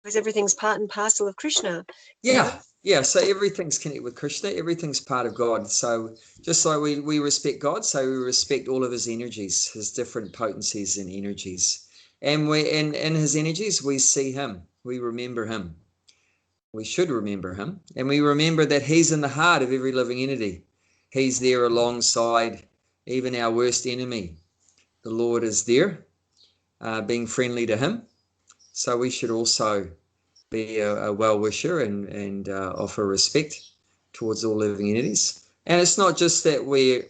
Because everything's part and parcel of Krishna. Yeah, yeah. So everything's connected with Krishna. Everything's part of God. So just like we respect God, so we respect all of his energies, his different potencies and energies. And in his energies, we see him. We remember him. We should remember him. And we remember that he's in the heart of every living entity. He's there alongside even our worst enemy. The Lord is there, being friendly to him. So we should also be a well-wisher and offer respect towards all living entities. And it's not just that we're,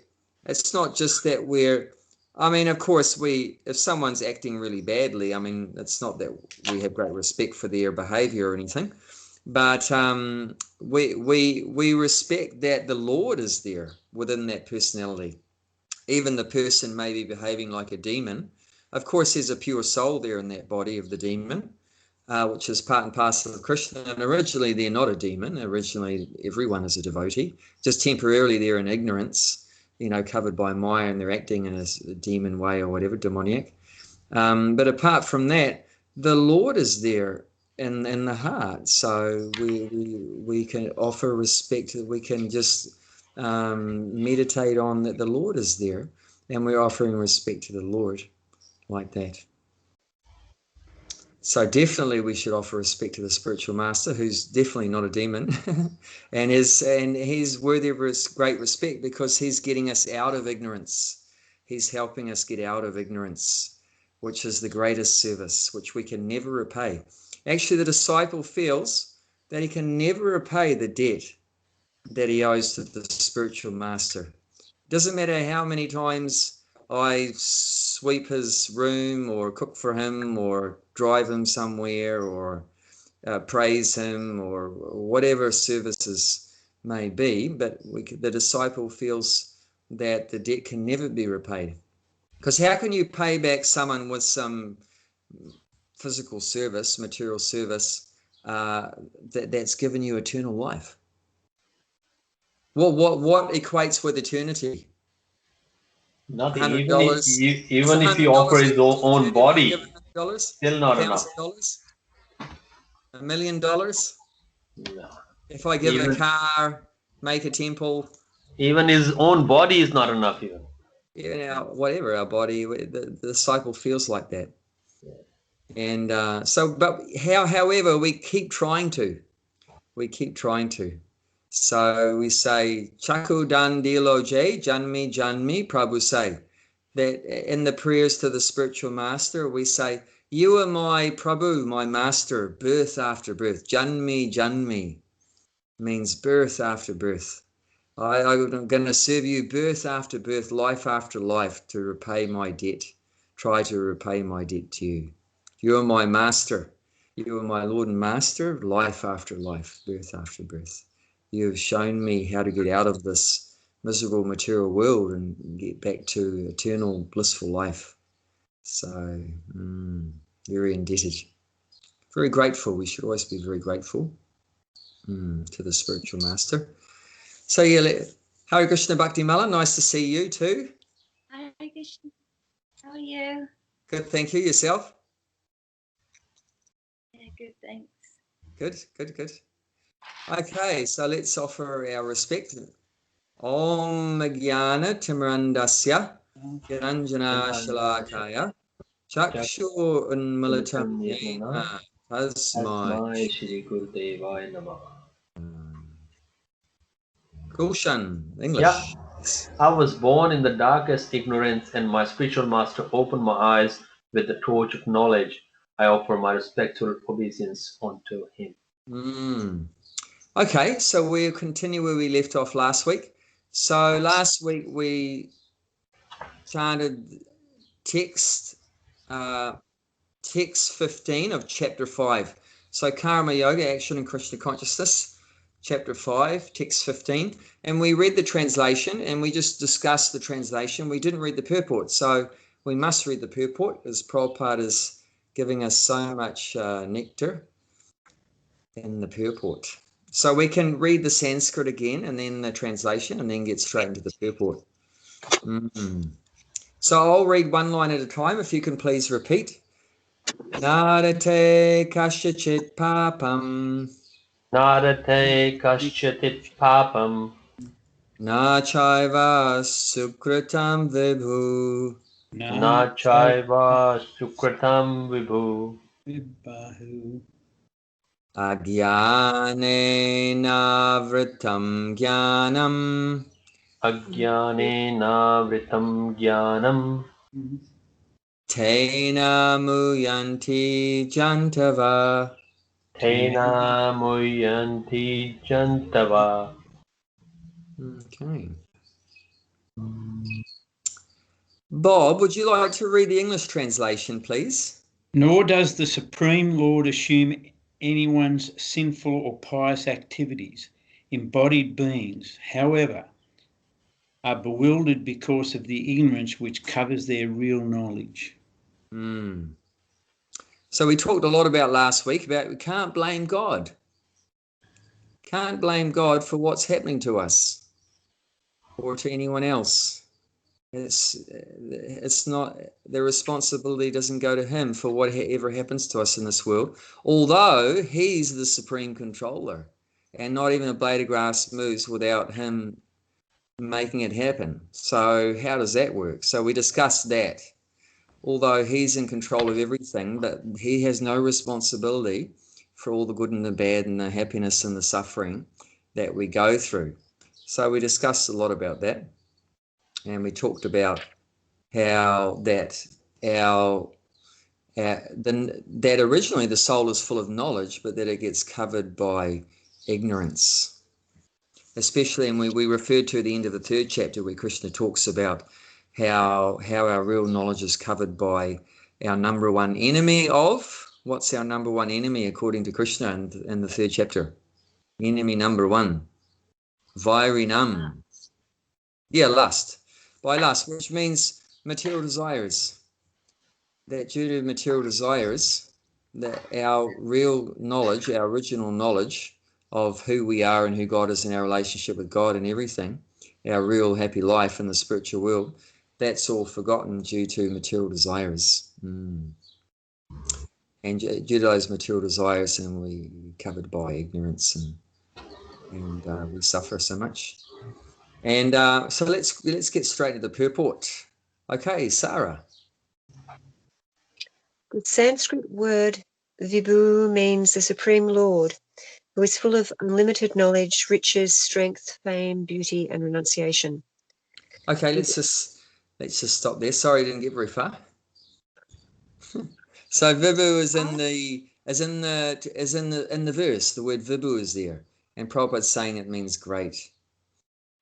I mean, of course, if someone's acting really badly, I mean, it's not that we have great respect for their behavior or anything, but we respect that the Lord is there within that personality. Even the person may be behaving like a demon. Of course, there's a pure soul there in that body of the demon, which is part and parcel of Krishna. And originally, they're not a demon. Originally, everyone is a devotee. Just temporarily, they're in ignorance, covered by Maya, and they're acting in a demon way or whatever, demoniac. But apart from that, the Lord is there in the heart. So we can offer respect. We can just meditate on that the Lord is there, and we're offering respect to the Lord like that. So definitely we should offer respect to the spiritual master, who's definitely not a demon, and he's worthy of great respect because he's getting us out of ignorance. He's helping us get out of ignorance, which is the greatest service, which we can never repay. Actually, the disciple feels that he can never repay the debt that he owes to the spiritual master. Doesn't matter how many times I sweep his room or cook for him or drive him somewhere or praise him or whatever services may be, but the disciple feels that the debt can never be repaid. Because how can you pay back someone with some physical service, material service, that's given you eternal life? What equates with eternity? Nothing. $100. Even if you offer his own body, still not enough. $1,000? $1 million? No. If I give a car, make a temple, even his own body is not enough even. Whatever our body, the disciple feels like that. And however, we keep trying to. So we say, Chaku Dan Dilo Jai, Janmi Janmi, Prabhu say. That in the prayers to the spiritual master, we say, you are my Prabhu, my master, birth after birth. Janmi Janmi means birth after birth. I'm going to serve you birth after birth, life after life, to repay my debt. Try to repay my debt to you. You are my master. You are my Lord and Master, life after life, birth after birth. You have shown me how to get out of this miserable material world and get back to eternal blissful life. So, very indebted. Very grateful. We should always be very grateful to the spiritual master. So Hare Krishna Bhakti Mala, nice to see you too. Hare Krishna, how are you? Good, thank you. Yourself? Yeah, good, thanks. Good. Okay, so let's offer our respect. Om Jnana Timrandasya Niranjana Shalakaya Chakshu Unmilitam Yena Tasmai Shri Gurudevaya Namaha. Gulshan, English. Yeah. I was born in the darkest ignorance, and my spiritual master opened my eyes with the torch of knowledge. I offer my respectful obeisance unto him. Okay, so we'll continue where we left off last week. So last week we chanted text 15 of chapter 5. So Karma Yoga, Action and Krishna Consciousness, chapter 5, text 15. And we read the translation and we just discussed the translation. We didn't read the purport. So we must read the purport as Prabhupada is giving us so much nectar in the purport. So we can read the Sanskrit again and then the translation and then get straight into the purport. So I'll read one line at a time. If you can please repeat. Narate kashachit papam. Narate kaschatit papam. Na chaiva sukritam vibhu. Na chaiva sukritam vibhu. Vibhahu. Agyanena vritam jnanam. Ajnanena vritam jnanam. Tena muyanti jantava. Tena muyanti jantava. Okay. Bob, would you like to read the English translation, please? Nor does the Supreme Lord assume anyone's sinful or pious activities. Embodied beings, however, are bewildered because of the ignorance which covers their real knowledge. So we talked a lot about last week about we can't blame God. Can't blame God for what's happening to us or to anyone else. It's not, the responsibility doesn't go to him for whatever happens to us in this world, although he's the supreme controller and not even a blade of grass moves without him making it happen. So how does that work? So we discussed that. Although he's in control of everything, but he has no responsibility for all the good and the bad and the happiness and the suffering that we go through. So we discussed a lot about that. And we talked about how that that originally the soul is full of knowledge, but that it gets covered by ignorance. Especially, and we referred to the end of the 3rd chapter where Krishna talks about how our real knowledge is covered by our number one enemy of, what's our number one enemy according to Krishna in the 3rd chapter? Enemy number 1, Vairinam. Yeah, lust. By lust, which means material desires. That due to material desires, that our real knowledge, our original knowledge of who we are and who God is in our relationship with God and everything, our real happy life in the spiritual world, that's all forgotten due to material desires. And due to those material desires, and we covered by ignorance, and we suffer so much. And so let's get straight to the purport. Okay, Sarah. The Sanskrit word Vibhu means the Supreme Lord, who is full of unlimited knowledge, riches, strength, fame, beauty, and renunciation. Okay, let's just stop there. Sorry, I didn't get very far. So Vibhu is in the verse. The word Vibhu is there, and Prabhupada's saying it means great.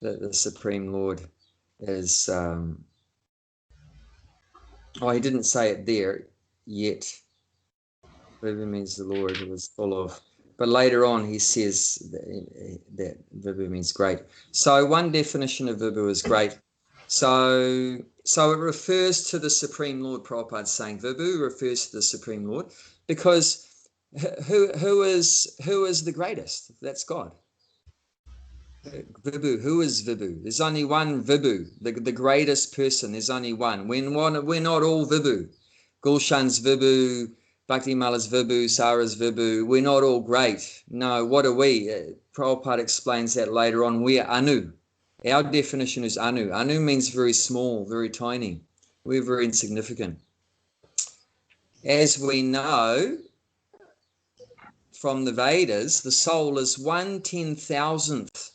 That the Supreme Lord is. He didn't say it there yet. Vibhu means the Lord who is full of. But later on, he says that Vibhu means great. So one definition of Vibhu is great. So it refers to the Supreme Lord. Prabhupada saying Vibhu refers to the Supreme Lord because who is the greatest? That's God. Vibhu, who is Vibhu? There's only one Vibhu, the greatest person. There's only one. We're not all Vibhu. Gulshan's Vibhu, Bhakti Mala's Vibhu, Sara's Vibhu. We're not all great. No, what are we? Prabhupada explains that later on. We are Anu. Our definition is Anu. Anu means very small, very tiny. We're very insignificant. As we know from the Vedas, the soul is 1/10,000th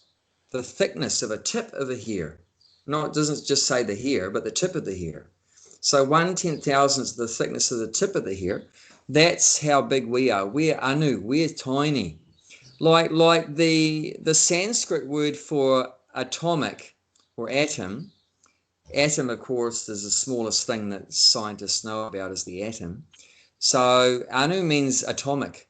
the thickness of a tip of a hair. No, it doesn't just say the hair, but the tip of the hair. So 1/10,000th the thickness of the tip of the hair. That's how big we are. We're Anu. We're tiny. Like the Sanskrit word for atomic or atom. Atom, of course, is the smallest thing that scientists know about is the atom. So Anu means atomic.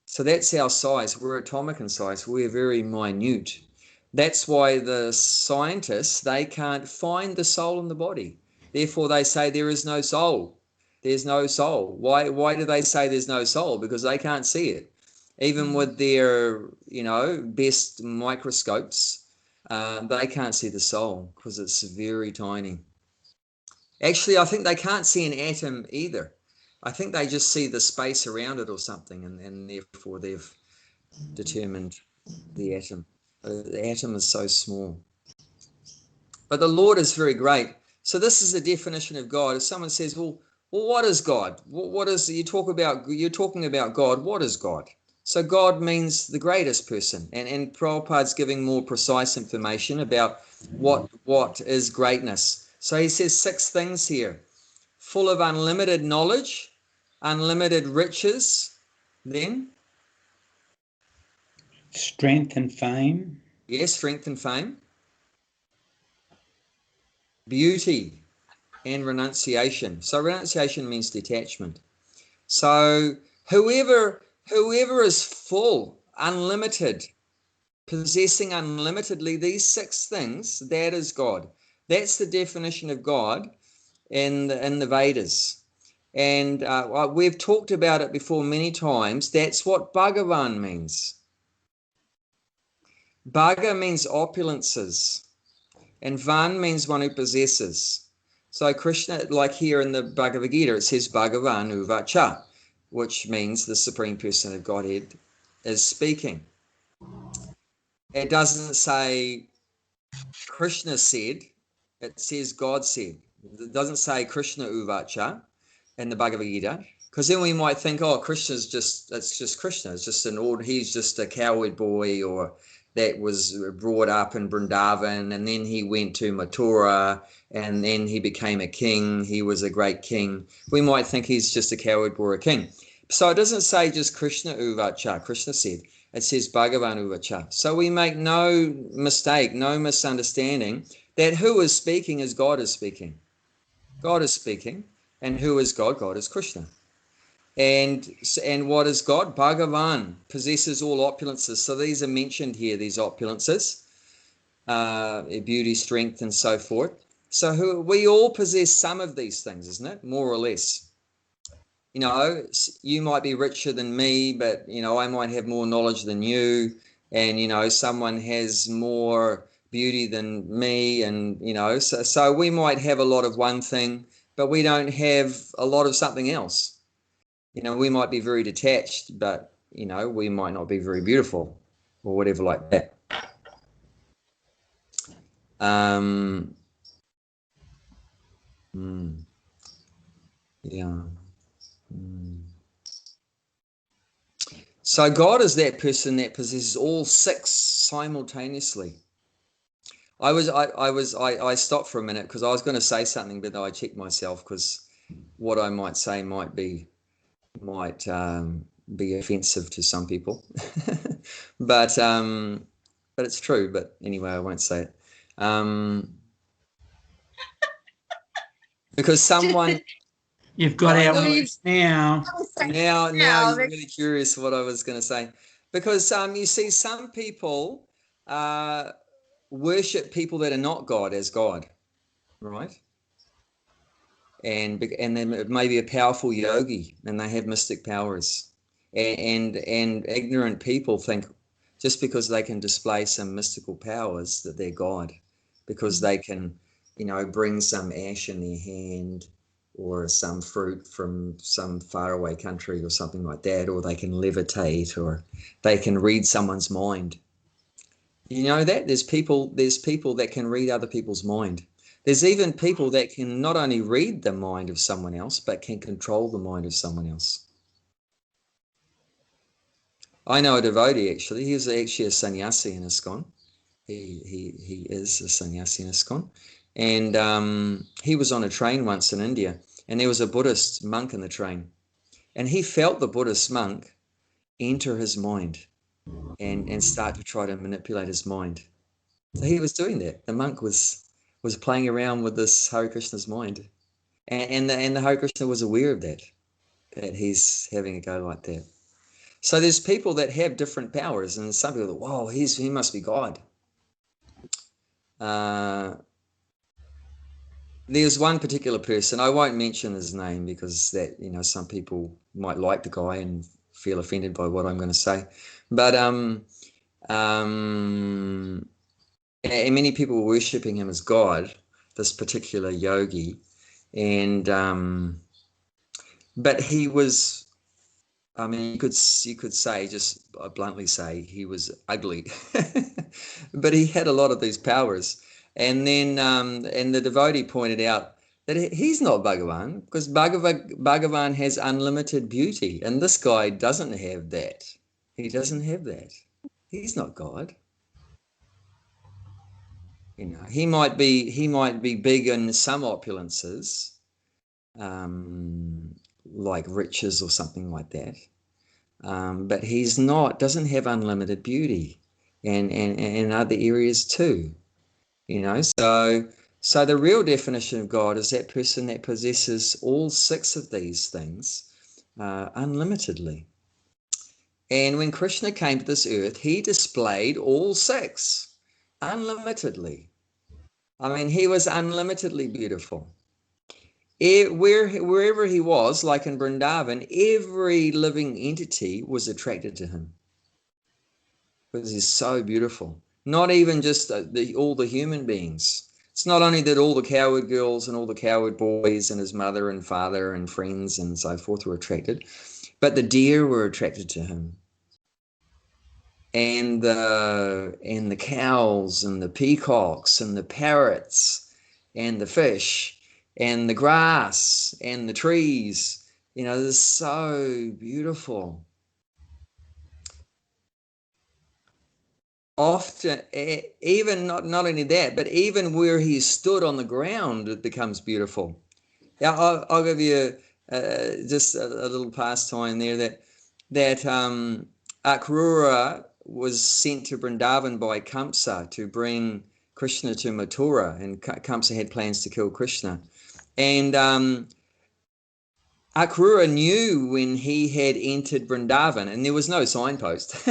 So that's our size. We're atomic in size. We're very minute. That's why the scientists, they can't find the soul in the body. Therefore, they say there is no soul. There's no soul. Why do they say there's no soul? Because they can't see it. Even with their, best microscopes, they can't see the soul because it's very tiny. Actually, I think they can't see an atom either. I think they just see the space around it or something, and therefore they've determined the atom. The atom is so small. But the Lord is very great. So this is the definition of God. If someone says, well, what is God? What is, you're talking about God. What is God? So God means the greatest person. And Prabhupada's giving more precise information about what is greatness. So he says 6 things here. Full of unlimited knowledge, unlimited riches, then? Strength and fame. Yes, strength and fame. Beauty and renunciation. So renunciation means detachment. So whoever is full, unlimited, possessing unlimitedly these 6 things, that is God. That's the definition of God in the Vedas. And we've talked about it before many times. That's what Bhagavan means. Bhaga means opulences, and Van means one who possesses. So Krishna, like here in the Bhagavad Gita, it says Bhagavan Uvacha, which means the Supreme Person of Godhead is speaking. It doesn't say Krishna said, it says God said. It doesn't say Krishna Uvacha in the Bhagavad Gita, because then we might think, oh, it's just Krishna. It's just he's just a cowherd boy, or that was brought up in Vrindavan, and then he went to Mathura, and then he became a king. He was a great king. We might think he's just a cowherd boy or a king. So it doesn't say just Krishna Uvacha, Krishna said. It says Bhagavan Uvacha. So we make no mistake, no misunderstanding that who is speaking is God is speaking. God is speaking. And who is God? God is Krishna. And what is God? Bhagavan possesses all opulences. So these are mentioned here, these opulences, beauty, strength, and so forth. So we all possess some of these things, isn't it? More or less. You know, you might be richer than me, but, you know, I might have more knowledge than you. And, you know, someone has more beauty than me. And, you know, so we might have a lot of one thing, but we don't have a lot of something else. You know, we might be very detached, but, you know, we might not be very beautiful or whatever like that. Yeah. So God is that person that possesses all 6 simultaneously. I stopped for a minute because I was going to say something, but I checked myself because what I might say might be offensive to some people. but it's true. But anyway, I won't say it. Because someone You've got our words now. Now you're really curious what I was going to say. Because you see, some people worship people that are not God as God, right? And then maybe a powerful yogi, and they have mystic powers. And ignorant people think just because they can display some mystical powers that they're God, because they can, you know, bring some ash in their hand, or some fruit from some faraway country or something like that, or they can levitate, or they can read someone's mind. You know that? There's people that can read other people's mind. There's even people that can not only read the mind of someone else, but can control the mind of someone else. I know a devotee, actually. He was actually a sannyasi in ISKCON. He is a sannyasi in ISKCON. And he was on a train once in India, and there was a Buddhist monk in the train, and he felt the Buddhist monk enter his mind and start to try to manipulate his mind. So he was doing that. The monk was playing around with this Hare Krishna's mind, and the Hare Krishna was aware of that he's having a go like that. So there's people that have different powers, and some people think, "Whoa, he must be God." There's one particular person, I won't mention his name because that, you know, some people might like the guy and feel offended by what I'm going to say. But and many people were worshipping him as God, this particular yogi. And But he was, I mean, you could say, just bluntly say, he was ugly, but he had a lot of these powers. And then, and the devotee pointed out that he's not Bhagavan, because Bhagavan has unlimited beauty, and this guy doesn't have that. He doesn't have that. He's not God. You know, he might be big in some opulences, like riches or something like that. But he's doesn't have unlimited beauty, and other areas too, you know. So the real definition of God is that person that possesses all six of these things unlimitedly. And when Krishna came to this earth, he displayed all six unlimitedly. I mean, he was unlimitedly beautiful. Wherever he was, like in Vrindavan, every living entity was attracted to him because he's so beautiful. Not even just all the human beings. It's not only that all the coward girls and all the coward boys and his mother and father and friends and so forth were attracted, but the deer were attracted to him, and the cows and the peacocks and the parrots and the fish and the grass and the trees. You know, they're so beautiful. Often, even not only that, but even where he stood on the ground, it becomes beautiful. Now, I'll give you just a little pastime there, that Akrura was sent to Vrindavan by Kamsa to bring Krishna to Mathura, and Kamsa had plans to kill Krishna. And Akrura knew when he had entered Vrindavan, and there was no signpost.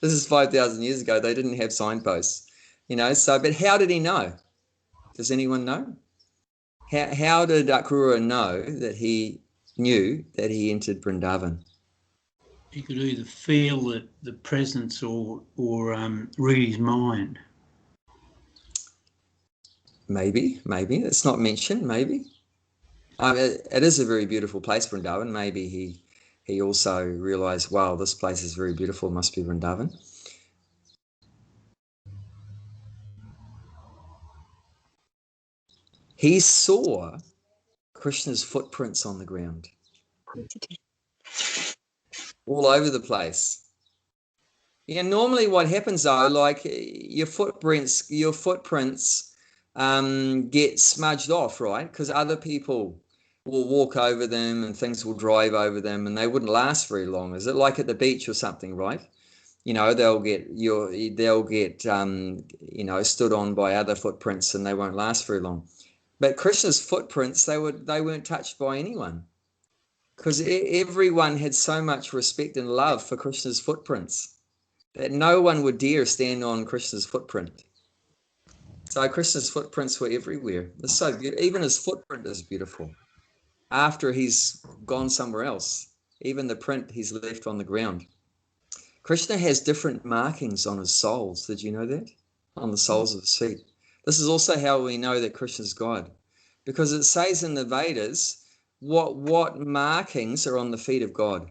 This is 5,000 years ago. They didn't have signposts, you know. So, but how did he know? Does anyone know? How did Akrura know that he knew that he entered Vrindavan? He could either feel the presence or read his mind. Maybe. It's not mentioned, maybe. It is a very beautiful place, Vrindavan. Maybe he also realized, wow, this place is very beautiful, must be Vrindavan. He saw Krishna's footprints on the ground, all over the place. Yeah, normally what happens though, like your footprints get smudged off, right? Because other people will walk over them and things will drive over them, and they wouldn't last very long. Is it like at the beach or something, right? You know, they'll get stood on by other footprints, and they won't last very long. But Krishna's footprints, they weren't touched by anyone, because everyone had so much respect and love for Krishna's footprints that no one would dare stand on Krishna's footprint. So Krishna's footprints were everywhere. It's so beautiful. Even his footprint is beautiful. After he's gone somewhere else, even the print he's left on the ground. Krishna has different markings on his soles. Did you know that? On the soles of his feet. This is also how we know that Krishna's God, because it says in the Vedas what markings are on the feet of God.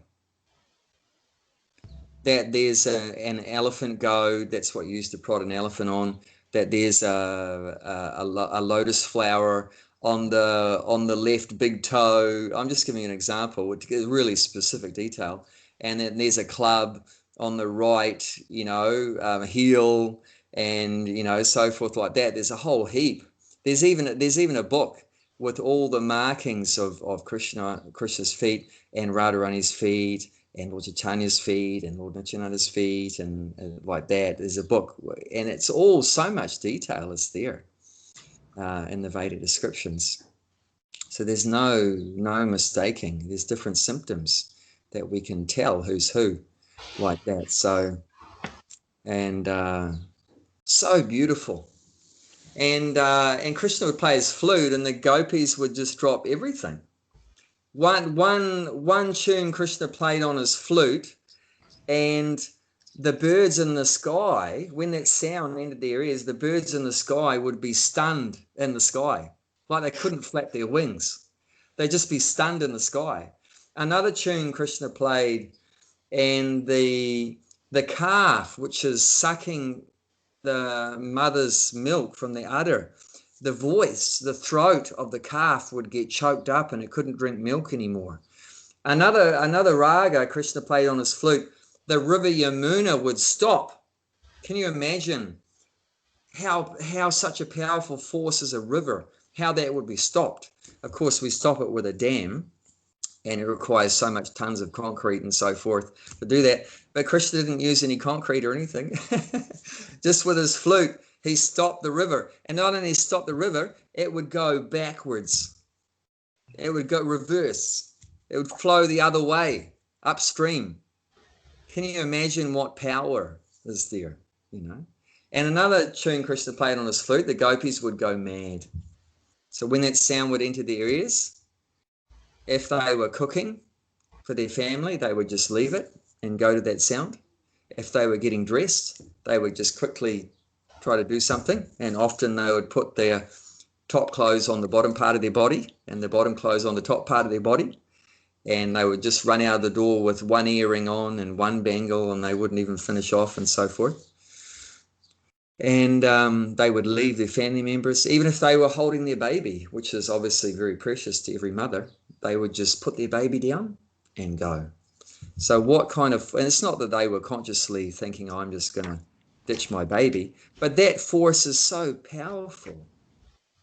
That there's an elephant goad, that's what you used to prod an elephant on. That there's a lotus flower on the left big toe. I'm just giving an example, which is really specific detail. And then there's a club on the right, heel, and so forth like that. There's a whole heap. There's even a book with all the markings of Krishna's feet and Radharani's feet and Lord Chaitanya's feet and Lord Nityananda's feet and like that. There's a book, and it's all so much detail is there in the Veda descriptions. So there's no mistaking. There's different symptoms that we can tell who's who like that. So, and so beautiful. And Krishna would play his flute, and the gopis would just drop everything. One tune Krishna played on his flute, and the birds in the sky, when that sound entered their ears, the birds in the sky would be stunned in the sky, like they couldn't flap their wings. They'd just be stunned in the sky. another tune Krishna played, and the calf, which is sucking the mother's milk from the udder, the voice, the throat of the calf would get choked up and it couldn't drink milk anymore. Another raga Krishna played on his flute, the river Yamuna would stop. Can you imagine how such a powerful force as a river, how that would be stopped? Of course, we stop it with a dam, and it requires so much tons of concrete and so forth to do that. But Krishna didn't use any concrete or anything. Just with his flute, he stopped the river. And not only stopped the river, it would go backwards. It would go reverse. It would flow the other way, upstream. Can you imagine what power is there, you know? And another tune Krishna played on his flute, the gopis would go mad. So when that sound would enter their ears, if they were cooking for their family, they would just leave it and go to that sound. If they were getting dressed, they would just quickly try to do something. And often they would put their top clothes on the bottom part of their body and the bottom clothes on the top part of their body. And they would just run out of the door with one earring on and one bangle, and they wouldn't even finish off and so forth. And they would leave their family members, even if they were holding their baby, which is obviously very precious to every mother. They would just put their baby down and go. So what kind of, and it's not that they were consciously thinking, I'm just going to ditch my baby, but that force is so powerful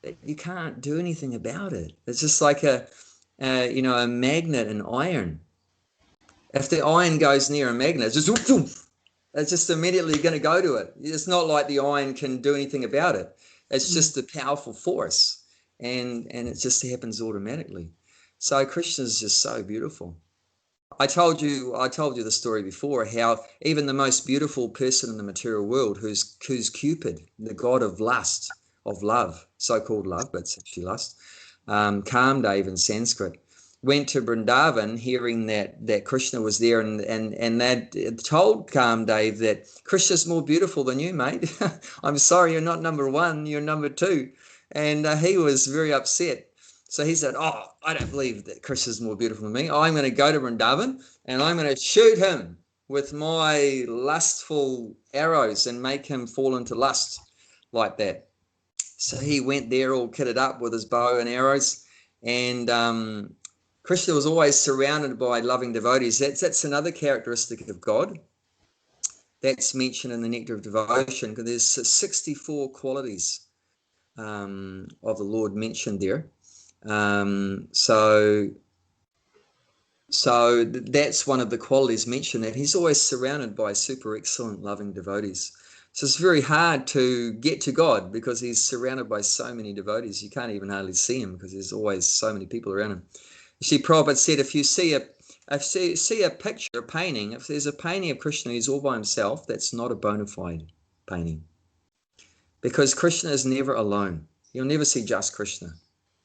that you can't do anything about it. It's just like a magnet in iron. If the iron goes near a magnet, it's just immediately going to go to it. It's not like the iron can do anything about it. It's just a powerful force, and it just happens automatically. So Krishna is just so beautiful. I told you the story before, how even the most beautiful person in the material world, who's Cupid, the god of lust, of love, so-called love, but it's actually lust, Kamdev in Sanskrit, went to Vrindavan hearing that Krishna was there, and they'd told Kamdev that Krishna's more beautiful than you, mate. I'm sorry, you're not number one, you're number two. And he was very upset. So he said, I don't believe that Krishna's more beautiful than me. I'm going to go to Vrindavan and I'm going to shoot him with my lustful arrows and make him fall into lust like that. So he went there all kitted up with his bow and arrows, and Krishna was always surrounded by loving devotees. That's another characteristic of God. That's mentioned in the Nectar of Devotion, because there's 64 qualities of the Lord mentioned there. So that's one of the qualities mentioned, that he's always surrounded by super excellent loving devotees. So it's very hard to get to God because he's surrounded by so many devotees. You can't even hardly see him because there's always so many people around him. You see, Prabhupada said, if you see a picture, a painting, if there's a painting of Krishna who's all by himself, that's not a bona fide painting. Because Krishna is never alone. You'll never see just Krishna.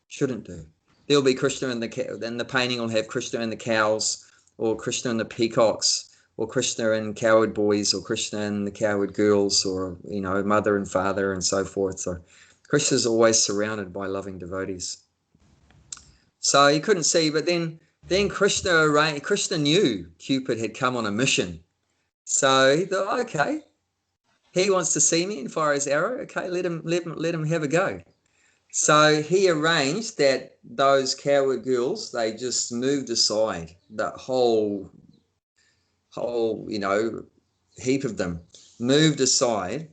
Shouldn't do. There'll be Krishna in the painting will have Krishna and the cows, or Krishna and the peacocks, or Krishna and cowherd boys, or Krishna and the cowherd girls, or, mother and father and so forth. So Krishna is always surrounded by loving devotees. So he couldn't see, but then Krishna knew Cupid had come on a mission. So he thought, okay, he wants to see me and fire his arrow. Okay, let him have a go. So he arranged that those cowherd girls, they just moved aside, the whole heap of them moved aside,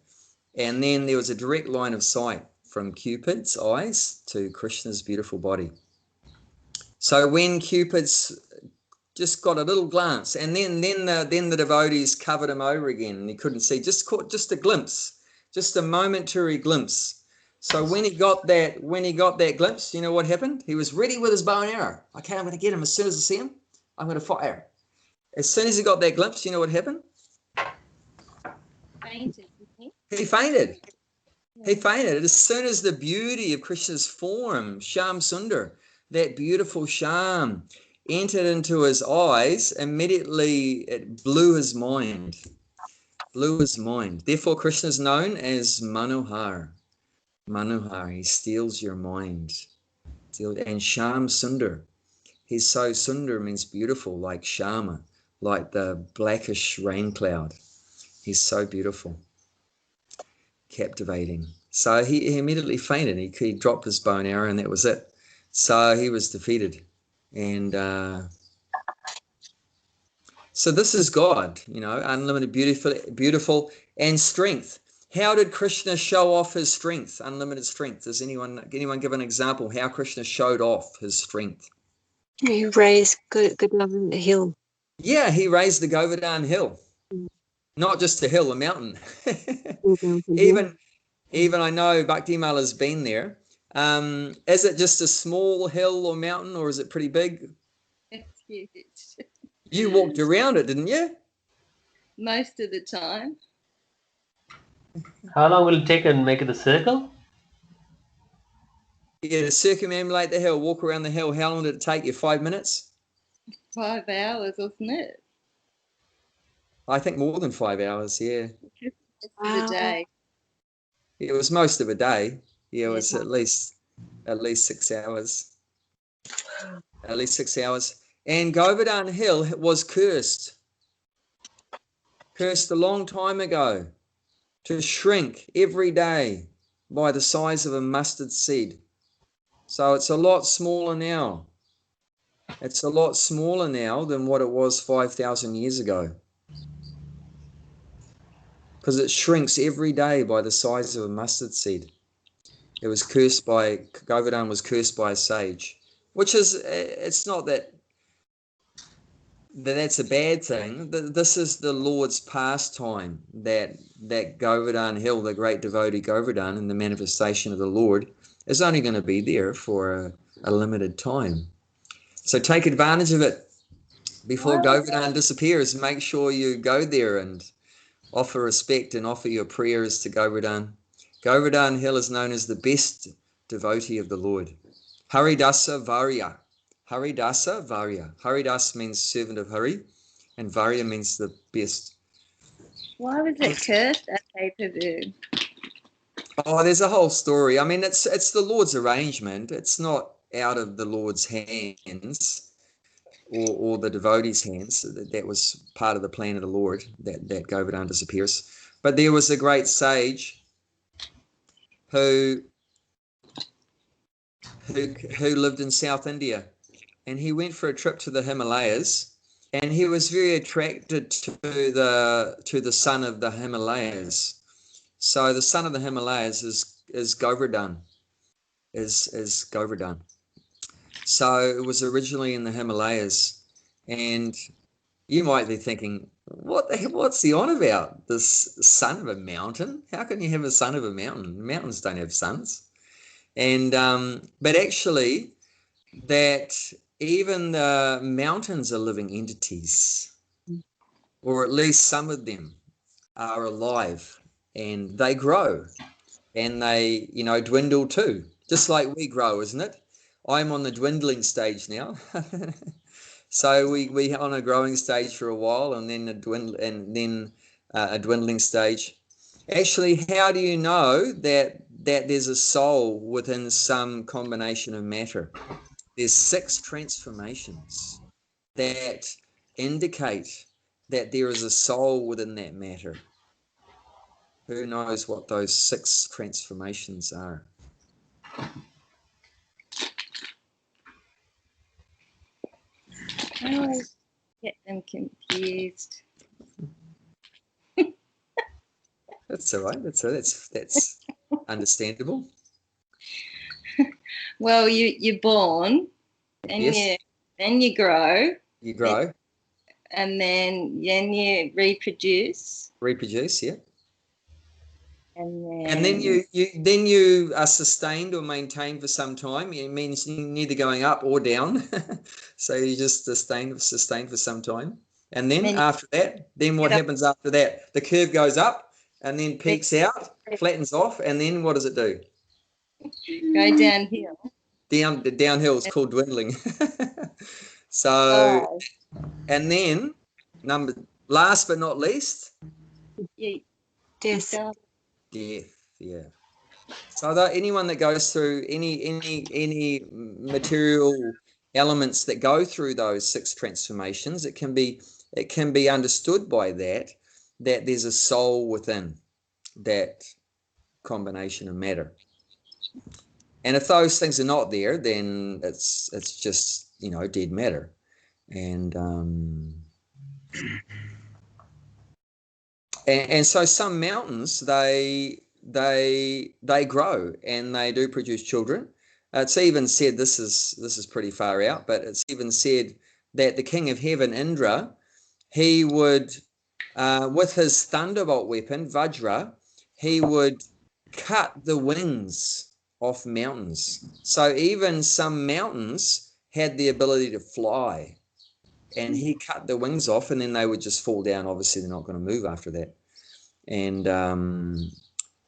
and then there was a direct line of sight from Cupid's eyes to Krishna's beautiful body. So when Cupid's just got a little glance, and then the devotees covered him over again, and he couldn't see, just caught just a glimpse, just a momentary glimpse. So when he got that glimpse, you know what happened? He was ready with his bow and arrow. Okay, I'm going to get him as soon as I see him. I'm going to fire. As soon as he got that glimpse, you know what happened? Fainted. He fainted. He fainted. As soon as the beauty of Krishna's form, Shyam Sundar, that beautiful Shyam, entered into his eyes, immediately it blew his mind. Therefore, Krishna is known as Manohar. Manohar, he steals your mind. And Shyam Sundar. He's so sundar means beautiful, like Shama, like the blackish rain cloud. He's so beautiful, captivating. So he immediately fainted. He dropped his bow and arrow, and that was it. So he was defeated. And so this is God, unlimited, beautiful, and strength. How did Krishna show off his strength, unlimited strength? Does anyone give an example how Krishna showed off his strength? He raised good love in the hill. Yeah, he raised the Govardhan hill. Not just a hill, a mountain. Even I know Bhakti Mala has been there. Is it just a small hill or mountain, or is it pretty big? It's huge. You walked around it, didn't you? Most of the time. How long will it take and make it a circle? Yeah, to circumambulate the hill, walk around the hill. How long did it take you? 5 minutes? 5 hours, wasn't it? I think more than 5 hours, yeah. The day. It was most of a day. Yeah, it was at least 6 hours. At least 6 hours. And Govardhan Hill was cursed a long time ago to shrink every day by the size of a mustard seed. So it's a lot smaller now. It's a lot smaller now than what it was 5,000 years ago. Because it shrinks every day by the size of a mustard seed. It was cursed by, Govardhan was cursed by a sage, which is, it's not that's a bad thing. This is the Lord's pastime, that Govardhan Hill, the great devotee Govardhan, and the manifestation of the Lord is only going to be there for a limited time. So take advantage of it before Govardhan disappears. Make sure you go there and offer respect and offer your prayers to Govardhan. Govardhan Hill is known as the best devotee of the Lord. Haridasa Varya. Haridasa Varya. Haridas means servant of Hari, and Varya means the best. Why was it cursed at pay-per-view? Oh, there's a whole story. I mean, it's the Lord's arrangement. It's not out of the Lord's hands or the devotee's hands. That was part of the plan of the Lord, that Govardhan disappears. But there was a great sage who lived in South India, and he went for a trip to the Himalayas, and he was very attracted to the son of the Himalayas. So the son of the Himalayas is Govardhan, is Govardhan. So it was originally in the Himalayas, and you might be thinking, what's he on about? This son of a mountain? How can you have a son of a mountain? Mountains don't have sons. And but actually, that even the mountains are living entities, or at least some of them are alive, and they grow, and they dwindle too, just like we grow, isn't it? I'm on the dwindling stage now. So we on a growing stage for a while, and then a dwindling stage. Actually, how do you know that there's a soul within some combination of matter? There's 6 transformations that indicate that there is a soul within that matter. Who knows what those 6 transformations are? I always get them confused. That's all right. That's understandable. Well, you're born, and Yes. then you grow, You grow, and then you reproduce, reproduce, yeah. and And then you are sustained or maintained for some time. It means you're neither going up or down. So you just sustained for some time. And then after that, then what happens after that? The curve goes up and then peaks out, flattens off, and then what does it do? go downhill. Downhill is called dwindling. So, and then last but not least, Death. death. Yeah. So anyone that goes through any material elements that go through those 6 transformations, it can be understood by that there's a soul within that combination of matter. And if those things are not there, then it's just, you know, dead matter. And and so some mountains, they grow and they do produce children. It's even said, this is pretty far out, but it's even said that the king of heaven, Indra, he would, with his thunderbolt weapon, Vajra, he would cut the wings off mountains. So even some mountains had the ability to fly, and he cut the wings off, and then they would just fall down. Obviously, they're not going to move after that. And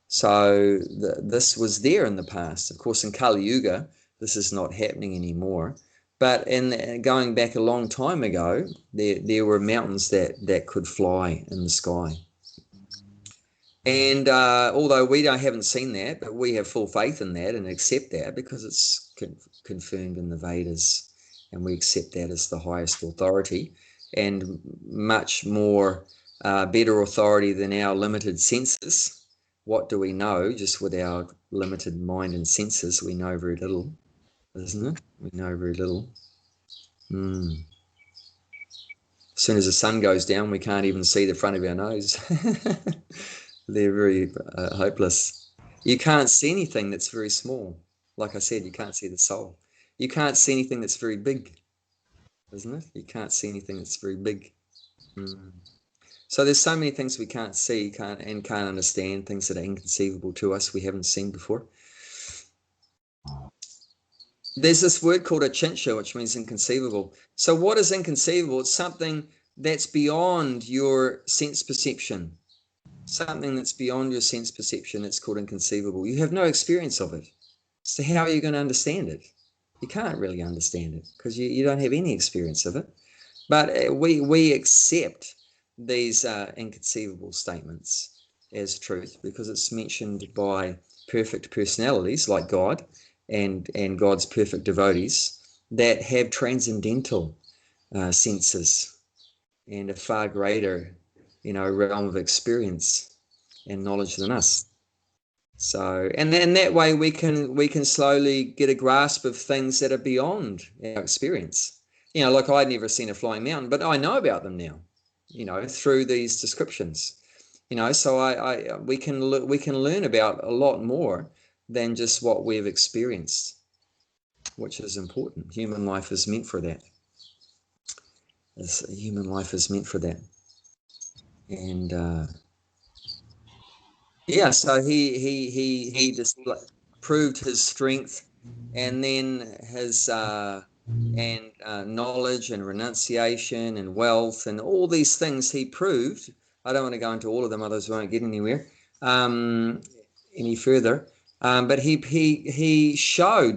so this was there in the past. Of course, in Kali Yuga, this is not happening anymore. But in going back a long time ago, there were mountains that could fly in the sky. And although we haven't seen that, but we have full faith in that and accept that because it's confirmed in the Vedas, and we accept that as the highest authority and much more better authority than our limited senses. What do we know? Just with our limited mind and senses, we know very little, isn't it? We know very little. As soon as the sun goes down, we can't even see the front of our nose. They're very hopeless. You can't see anything that's very small. Like I said, you can't see the soul. You can't see anything that's very big, isn't it? You can't see anything that's very big. So there's so many things we can't see, can't understand, things that are inconceivable to us, we haven't seen before. There's this word called achintya, which means inconceivable. So what is inconceivable? It's something that's beyond your sense perception. Something that's beyond your sense perception, it's called inconceivable. You have no experience of it. So how are you going to understand it? You can't really understand it because you don't have any experience of it. But we accept these inconceivable statements as truth because it's mentioned by perfect personalities like God and God's perfect devotees that have transcendental senses and a far greater, realm of experience and knowledge than us. So, and then that way we can slowly get a grasp of things that are beyond our experience. Like I'd never seen a flying mountain, but I know about them now, through these descriptions. So we can learn about a lot more than just what we've experienced, which is important. Human life is meant for that. Human life is meant for that. And so he just proved his strength, and then his knowledge and renunciation and wealth and all these things he proved. I don't want to go into all of them, others won't get anywhere any further. But he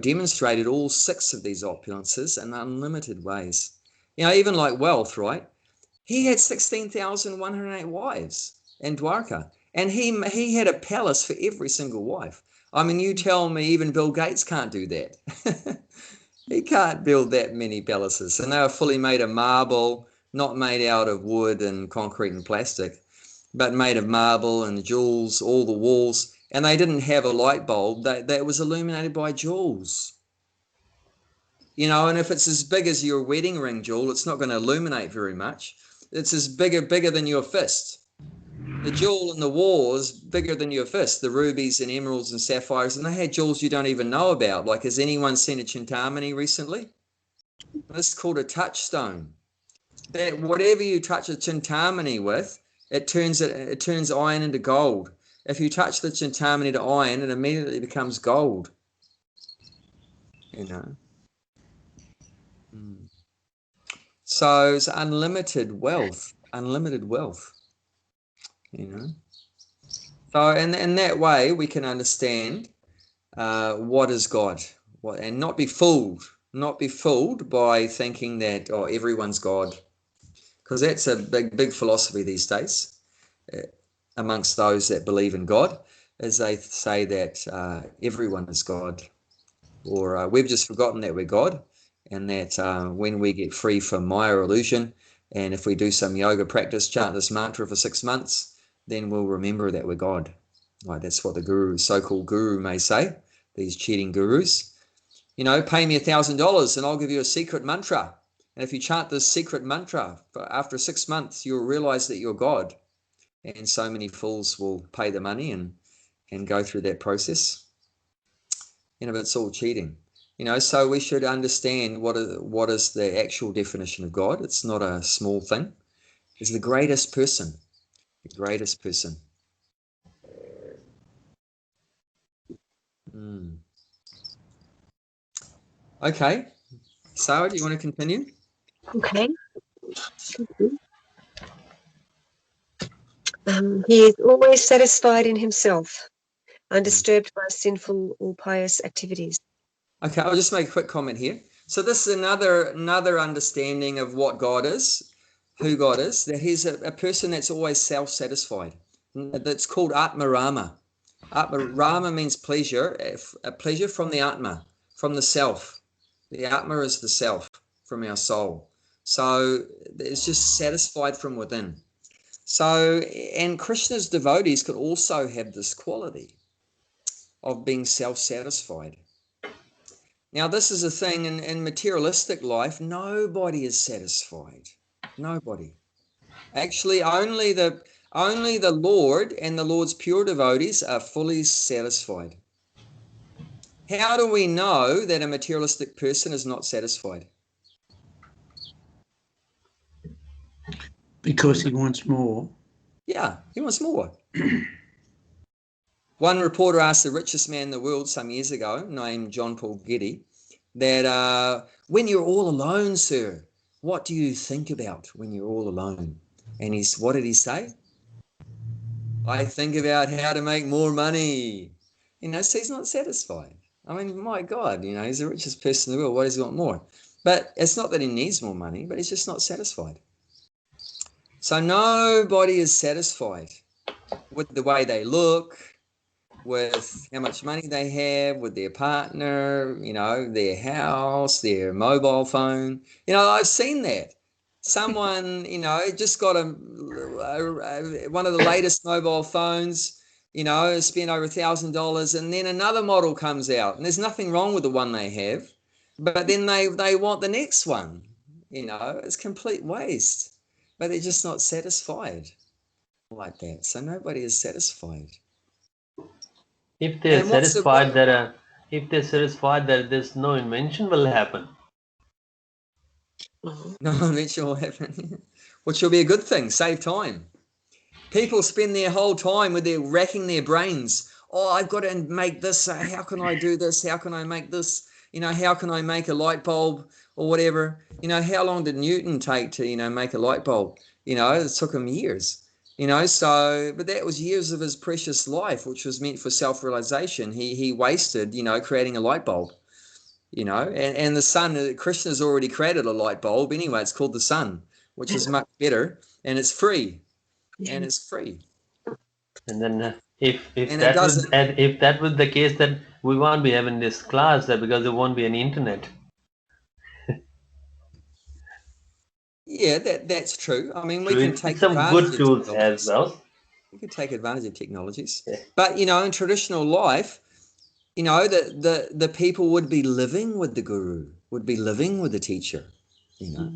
demonstrated all 6 of these opulences in unlimited ways. Even like wealth, right? He had 16,108 wives in Dwarka, and he had a palace for every single wife. I mean, you tell me even Bill Gates can't do that. He can't build that many palaces, and they were fully made of marble, not made out of wood and concrete and plastic, but made of marble and jewels, all the walls, and they didn't have a light bulb. That was illuminated by jewels. And if it's as big as your wedding ring, jewel, it's not going to illuminate very much. It's as bigger than your fist. The jewel in the wall is bigger than your fist, the rubies and emeralds and sapphires, and they had jewels you don't even know about. Like, has anyone seen a Chintamani recently? This is called a touchstone. That whatever you touch a Chintamani with, it turns iron into gold. If you touch the Chintamani to iron, it immediately becomes gold. So it's unlimited wealth. So in that way, we can understand what is God, and not be fooled by thinking that everyone's God, because that's a big philosophy these days amongst those that believe in God, is they say that everyone is God, or we've just forgotten that we're God, and that when we get free from Maya illusion, and if we do some yoga practice, chant this mantra for 6 months, then we'll remember that we're God. Like that's what the guru, so-called guru, may say. These cheating gurus, you know, pay me $1,000 and I'll give you a secret mantra. And if you chant this secret mantra after 6 months, you'll realize that you're God. And so many fools will pay the money and go through that process. You know, but it's all cheating. You know, so we should understand what is the actual definition of God. It's not a small thing. It's the greatest person. The greatest person. Okay. Sarah, do you want to continue? Okay. He is always satisfied in himself, undisturbed by sinful or pious activities. Okay, I'll just make a quick comment here. So this is another understanding of what God is, who God is, that he's a person that's always self-satisfied. That's called Atma Rama. Atma Rama means pleasure, a pleasure from the Atma, from the self. The Atma is the self, from our soul. So it's just satisfied from within. So, and Krishna's devotees could also have this quality of being self-satisfied. Now, this is a thing in materialistic life, nobody is satisfied. Nobody. Actually, only the Lord and the Lord's pure devotees are fully satisfied. How do we know that a materialistic person is not satisfied? Because he wants more. Yeah, he wants more. One reporter asked the richest man in the world some years ago, named John Paul Getty, that when you're all alone, sir, what do you think about when you're all alone? And what did he say? I think about how to make more money. You know, so he's not satisfied. I mean, my God, you know, he's the richest person in the world. Why does he want more? But it's not that he needs more money, but he's just not satisfied. So nobody is satisfied with the way they look, with how much money they have, with their partner, you know, their house, their mobile phone. You know, I've seen that. Someone, you know, just got one of the latest mobile phones, you know, spent over $1,000, and then another model comes out, and there's nothing wrong with the one they have, but then they want the next one. You know, it's complete waste, but they're just not satisfied like that. So nobody is satisfied. If they're satisfied that there's no invention will happen. No invention will happen, which will be a good thing, save time. People spend their whole time racking their brains. Oh, I've got to make this. How can I do this? How can I make this? You know, how can I make a light bulb or whatever? You know, how long did Newton take to, you know, make a light bulb? You know, it took him years. You know, so, but that was years of his precious life, which was meant for self-realization. He wasted, you know, creating a light bulb. You know, and the sun, Krishna's already created a light bulb anyway. It's called the sun, which is much better, and it's free. And it's free. And then if that was the case, then we won't be having this class because there won't be any internet. Yeah, that's true. I mean, we So can take some advantage good tools of as well. We can take advantage of technologies. Yeah. But, you know, in traditional life, you know, the people would be living with the guru, would be living with the teacher, you know.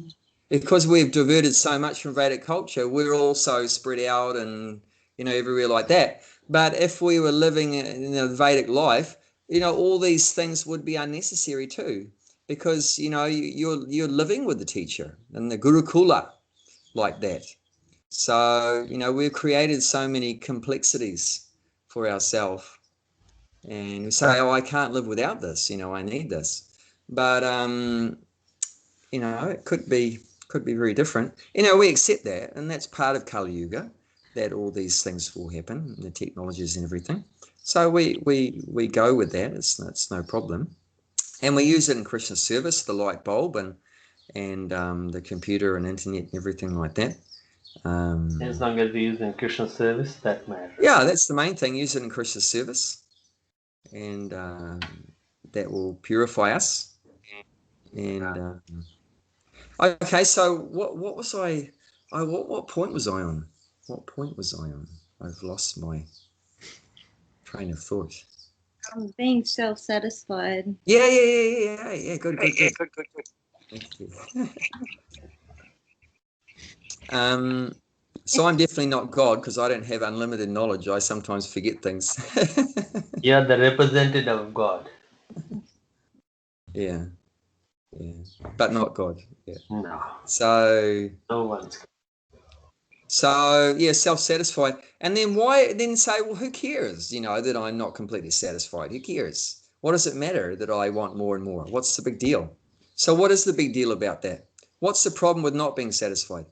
Because we've diverted so much from Vedic culture, we're also spread out and, you know, everywhere like that. But if we were living in a Vedic life, you know, all these things would be unnecessary too, because, you know, you're living with the teacher and the Gurukula like that. So, you know, we've created so many complexities for ourselves, and we say, oh, I can't live without this, you know, I need this. But, you know, it could be very different. You know, we accept that, and that's part of Kali Yuga, that all these things will happen, the technologies and everything. So we go with that. It's no problem, and we use it in Krishna's service, the light bulb and the computer and internet and everything like that. As long as we use in Krishna's service, that matters. Yeah, that's the main thing. Use it in Krishna's service, and that will purify us. And okay, so what was I? What point was I on? What point was I on? I've lost my train of thought. Being self-satisfied. Yeah. Good. Thank you. So I'm definitely not God because I don't have unlimited knowledge. I sometimes forget things. You are the representative of God. Yeah, but not God. Yeah. No. So No one's. yeah, self-satisfied. And then why then say, well, who cares, that I'm not completely satisfied? Who cares? What does it matter that I want more and more? What's the big deal? So what is the big deal about that? What's the problem with not being satisfied?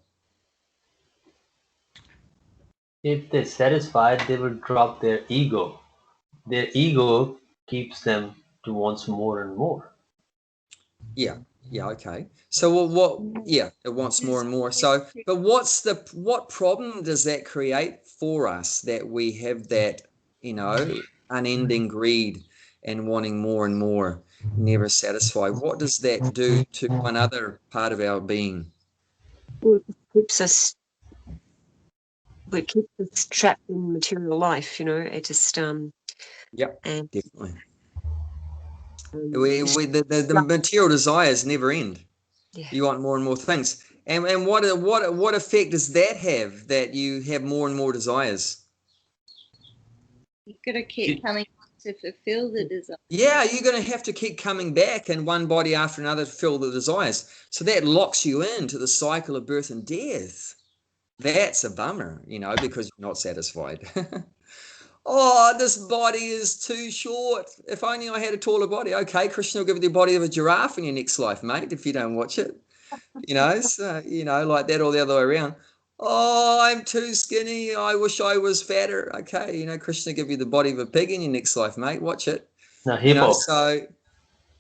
If they're satisfied, they will drop their ego. Their ego keeps them to want more and more. Yeah, okay. So it wants more and more. So, but what problem does that create for us that we have that, unending greed and wanting more and more, never satisfied? What does that do to one other part of our being? Well, it keeps us trapped in material life, it just Yep, and definitely. The material desires never end. yeah. You want more and more things. And what effect does that have, that you have more and more desires? You've got to keep coming to fulfill the desire. Yeah, you're going to have to keep coming back in one body after another to fill the desires. So that locks you into the cycle of birth and death. That's a bummer, because you're not satisfied. Oh, this body is too short. If only I had a taller body. Okay, Krishna will give you the body of a giraffe in your next life, mate, if you don't watch it. So, like that, or the other way around. Oh, I'm too skinny. I wish I was fatter. Okay, Krishna give you the body of a pig in your next life, mate. Watch it. Now, hippo.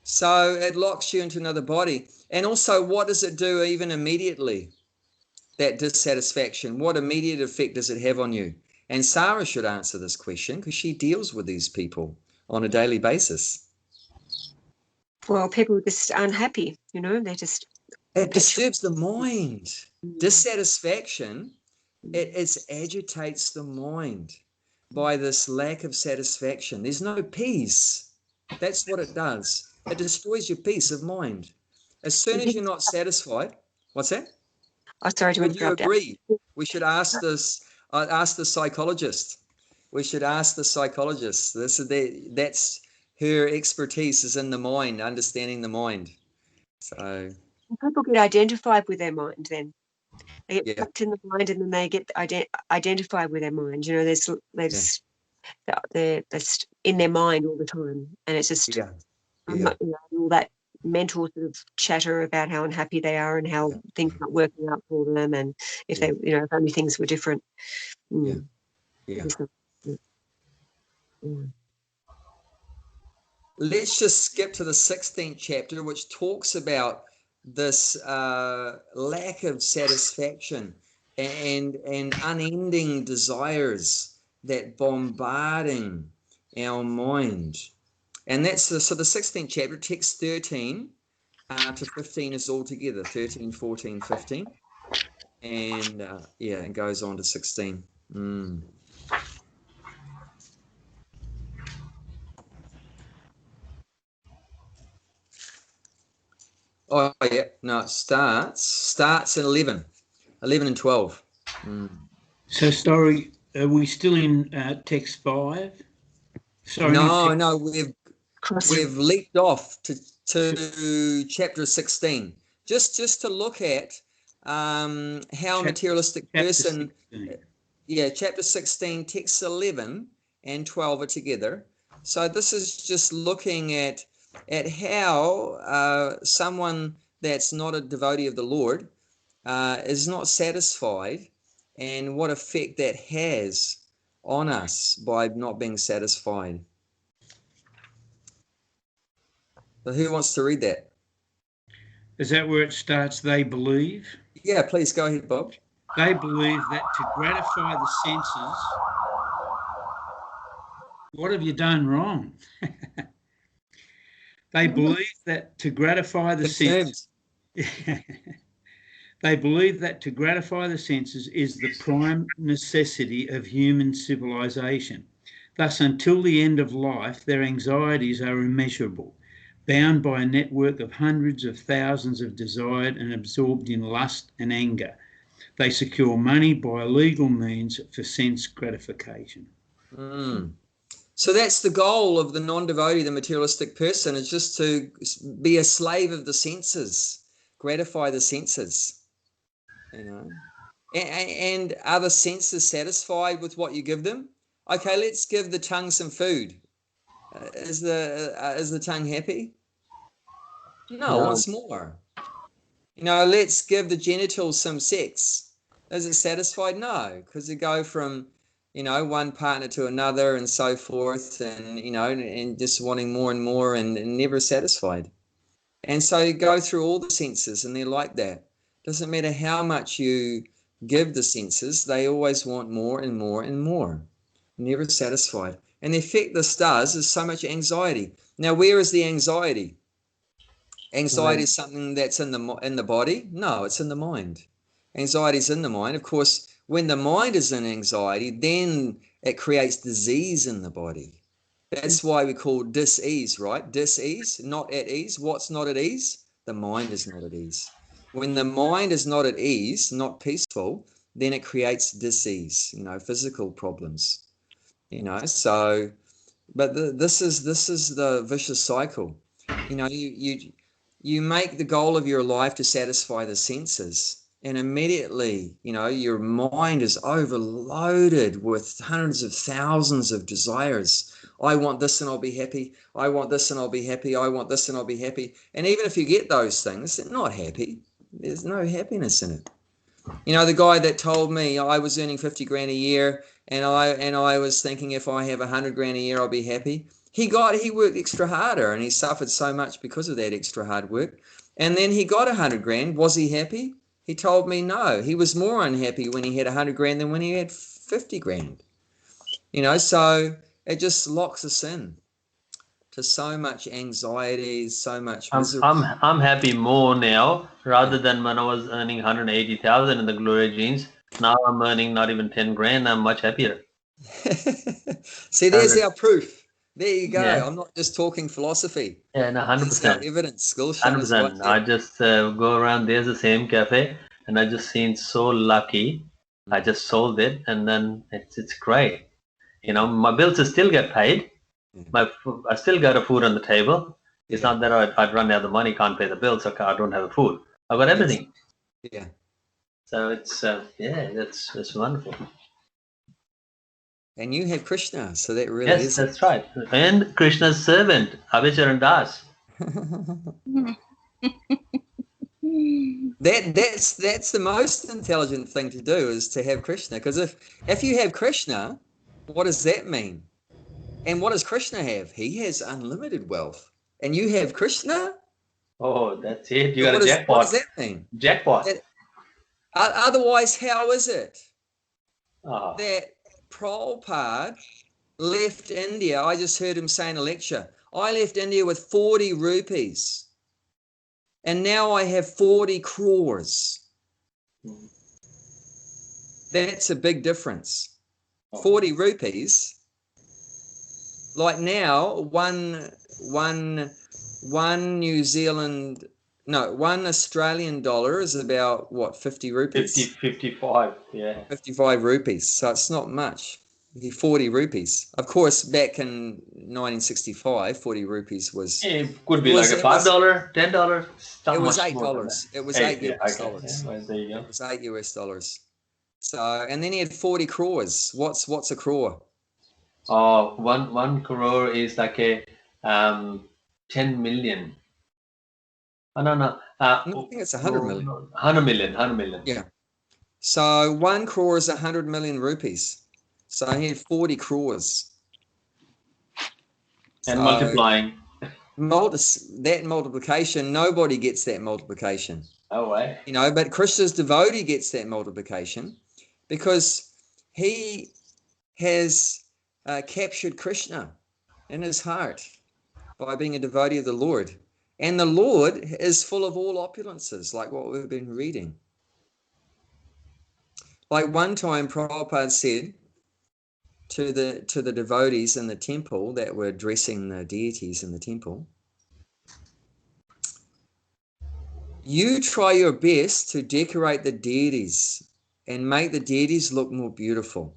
So it locks you into another body. And also, what does it do even immediately? That dissatisfaction, what immediate effect does it have on you? And Sarah should answer this question because she deals with these people on a daily basis. Well, people are just unhappy, they just... It disturbs the mind. Dissatisfaction, it agitates the mind by this lack of satisfaction. There's no peace. That's what it does. It destroys your peace of mind. As soon as you're not satisfied, what's that? Oh, sorry to Would you interrupt. agree? We should ask this. Ask the psychologist. We should ask the psychologist. That's her expertise is in the mind, understanding the mind. So People get identified with their mind. Then they get yeah, tucked in the mind, and then they get identified with their mind. They're in their mind all the time, and it's just all that mental sort of chatter about how unhappy they are and how things aren't working out for them, and if they, if only things were different. Let's just skip to the 16th chapter, which talks about this lack of satisfaction and unending desires that bombarding our mind. And that's the 16th chapter, text 13 to 15 is all together, 13, 14, 15. And it goes on to 16. Oh, yeah. No, it starts at 11 and 12. So, sorry, are we still in text 5? Sorry, No, we've leaped off to chapter 16, just to look at how a materialistic person. 16. Yeah, chapter 16, texts 11 and 12 are together. So this is just looking at how someone that's not a devotee of the Lord is not satisfied, and what effect that has on us by not being satisfied. So who wants to read that? Is that where it starts? They believe? Yeah, please go ahead, Bob. They believe that to gratify the senses, what have you done wrong? They believe that to gratify the senses, they believe that to gratify the senses is the prime necessity of human civilization. Thus, until the end of life, their anxieties are immeasurable, bound by a network of hundreds of thousands of desired and absorbed in lust and anger. They secure money by illegal means for sense gratification. So that's the goal of the non-devotee, the materialistic person, is just to be a slave of the senses, gratify the senses, you know. And are the senses satisfied with what you give them? Okay, let's give the tongue some food. Is the tongue happy? No, wants more. You know, let's give the genitals some sex. Is it satisfied? No, because they go from, you know, one partner to another and so forth, and, you know, and just wanting more and more and never satisfied. And so you go through all the senses and they're like that. Doesn't matter how much you give the senses, they always want more and more and more, never satisfied. And the effect this does is so much anxiety. Now, where is the anxiety? Anxiety is something that's in the body? No, it's in the mind. Anxiety is in the mind. Of course, when the mind is in anxiety, then it creates disease in the body. That's why we call dis-ease, right? Dis-ease, not at ease. What's not at ease? The mind is not at ease. When the mind is not at ease, not peaceful, then it creates dis-ease, you know, physical problems, you know. So, but this is the vicious cycle. You know, you make the goal of your life to satisfy the senses, and immediately, you know, your mind is overloaded with hundreds of thousands of desires. I want this and I'll be happy. I want this and I'll be happy. I want this and I'll be happy. And even if you get those things, they're not happy. There's no happiness in it. You know, the guy that told me I was earning 50 grand a year and I was thinking if I have 100 grand a year, I'll be happy. He worked extra harder and he suffered so much because of that extra hard work. And then he got 100 grand. Was he happy? He told me no. He was more unhappy when he had 100 grand than when he had 50 grand. You know, so it just locks us in to so much anxiety, so much misery. I'm happy more now rather than when I was earning 180,000 in the Glory Jeans. Now I'm earning not even 10 grand. I'm much happier. See, there's our proof. There you go. Yeah. I'm not just talking philosophy. Yeah, no, 100%. Evidence. 100%. I just go around. There's the same cafe, and I just seen so lucky. I just sold it, and then it's great. You know, my bills still get paid. I still got a food on the table. It's not that I'd run out of the money, can't pay the bills, so I don't have the food. I've got everything. Yeah. So it's that's wonderful. And you have Krishna, so that really Yes, is. that's right. And Krishna's servant, Abhicharan Das. That's the most intelligent thing to do, is to have Krishna. Because if you have Krishna, what does that mean? And what does Krishna have? He has unlimited wealth. And you have Krishna? Oh, that's it. You got a jackpot. What does that mean? Jackpot. Otherwise, how is it Oh. that Prabhupada left India? I just heard him say in a lecture, I left India with 40 rupees. And now I have 40 crores. That's a big difference. 40 rupees. Like now, one Australian dollar is about what, 50 rupees? 55, yeah. 55 rupees. So it's not much. 40 rupees. Of course, back in 1965, 40 rupees was... It could be like a $5, $10. It was $8. It was $8 US dollars. Yeah, there you go. It was $8 US dollars. So, and then he had 40 crores. What's a crore? Oh, one crore is like a 10 million. Oh, no. I think it's 100 million. 100 million. Yeah. So 1 crore is 100 million rupees. So he had 40 crores. And so, multiplying. That multiplication, nobody gets that multiplication. Oh, wow. You know, but Krishna's devotee gets that multiplication because he has captured Krishna in his heart by being a devotee of the Lord. And the Lord is full of all opulences, like what we've been reading. Like one time Prabhupada said to the devotees in the temple that were dressing the deities in the temple, you try your best to decorate the deities and make the deities look more beautiful.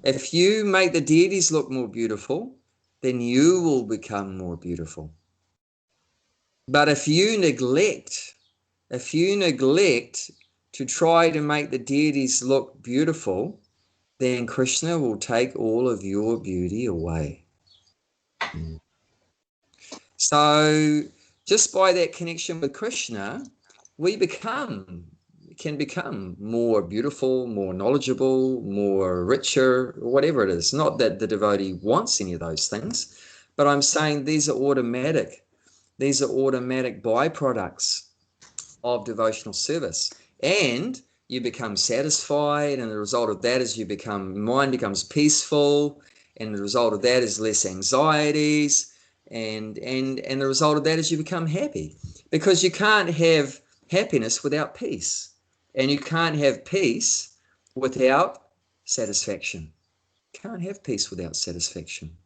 If you make the deities look more beautiful, then you will become more beautiful. But if you neglect to try to make the deities look beautiful, then Krishna will take all of your beauty away. So just by that connection with Krishna, we can become more beautiful, more knowledgeable, more richer, whatever it is. Not that the devotee wants any of those things, but I'm saying these are automatic. These are automatic byproducts of devotional service. And you become satisfied, and the result of that is mind becomes peaceful, and the result of that is less anxieties, and the result of that is you become happy, because you can't have happiness without peace, and you can't have peace without satisfaction. Can't have peace without satisfaction.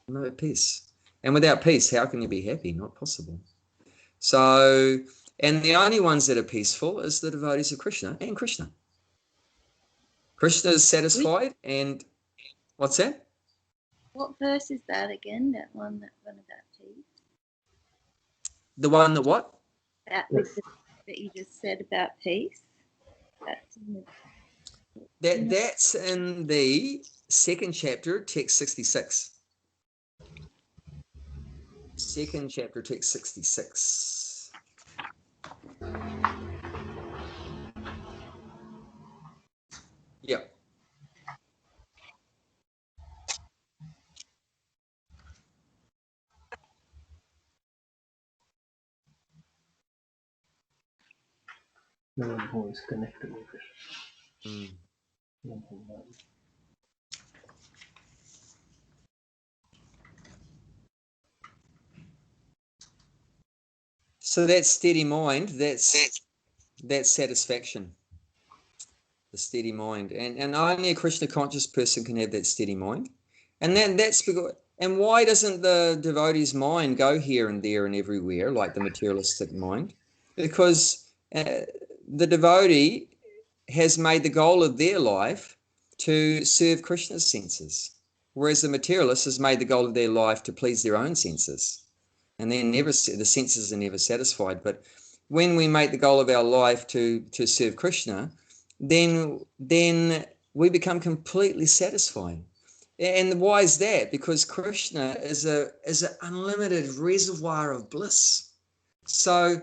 No peace. And without peace, how can you be happy? Not possible. So, and the only ones that are peaceful is the devotees of Krishna and Krishna. Krishna is satisfied, and what's that? What verse is that again? That one about peace? The one that what? That you just said about peace? That's in the second chapter, text 66. Second chapter, text 66. Yeah. No one who is connected with it. So that steady mind, that's satisfaction. The steady mind, and only a Krishna conscious person can have that steady mind, and that's because. And why doesn't the devotee's mind go here and there and everywhere like the materialistic mind? Because the devotee has made the goal of their life to serve Krishna's senses, whereas the materialist has made the goal of their life to please their own senses, and the senses are never satisfied. But when we make the goal of our life to serve Krishna, then we become completely satisfied. And why is that? Because Krishna is an unlimited reservoir of bliss. So,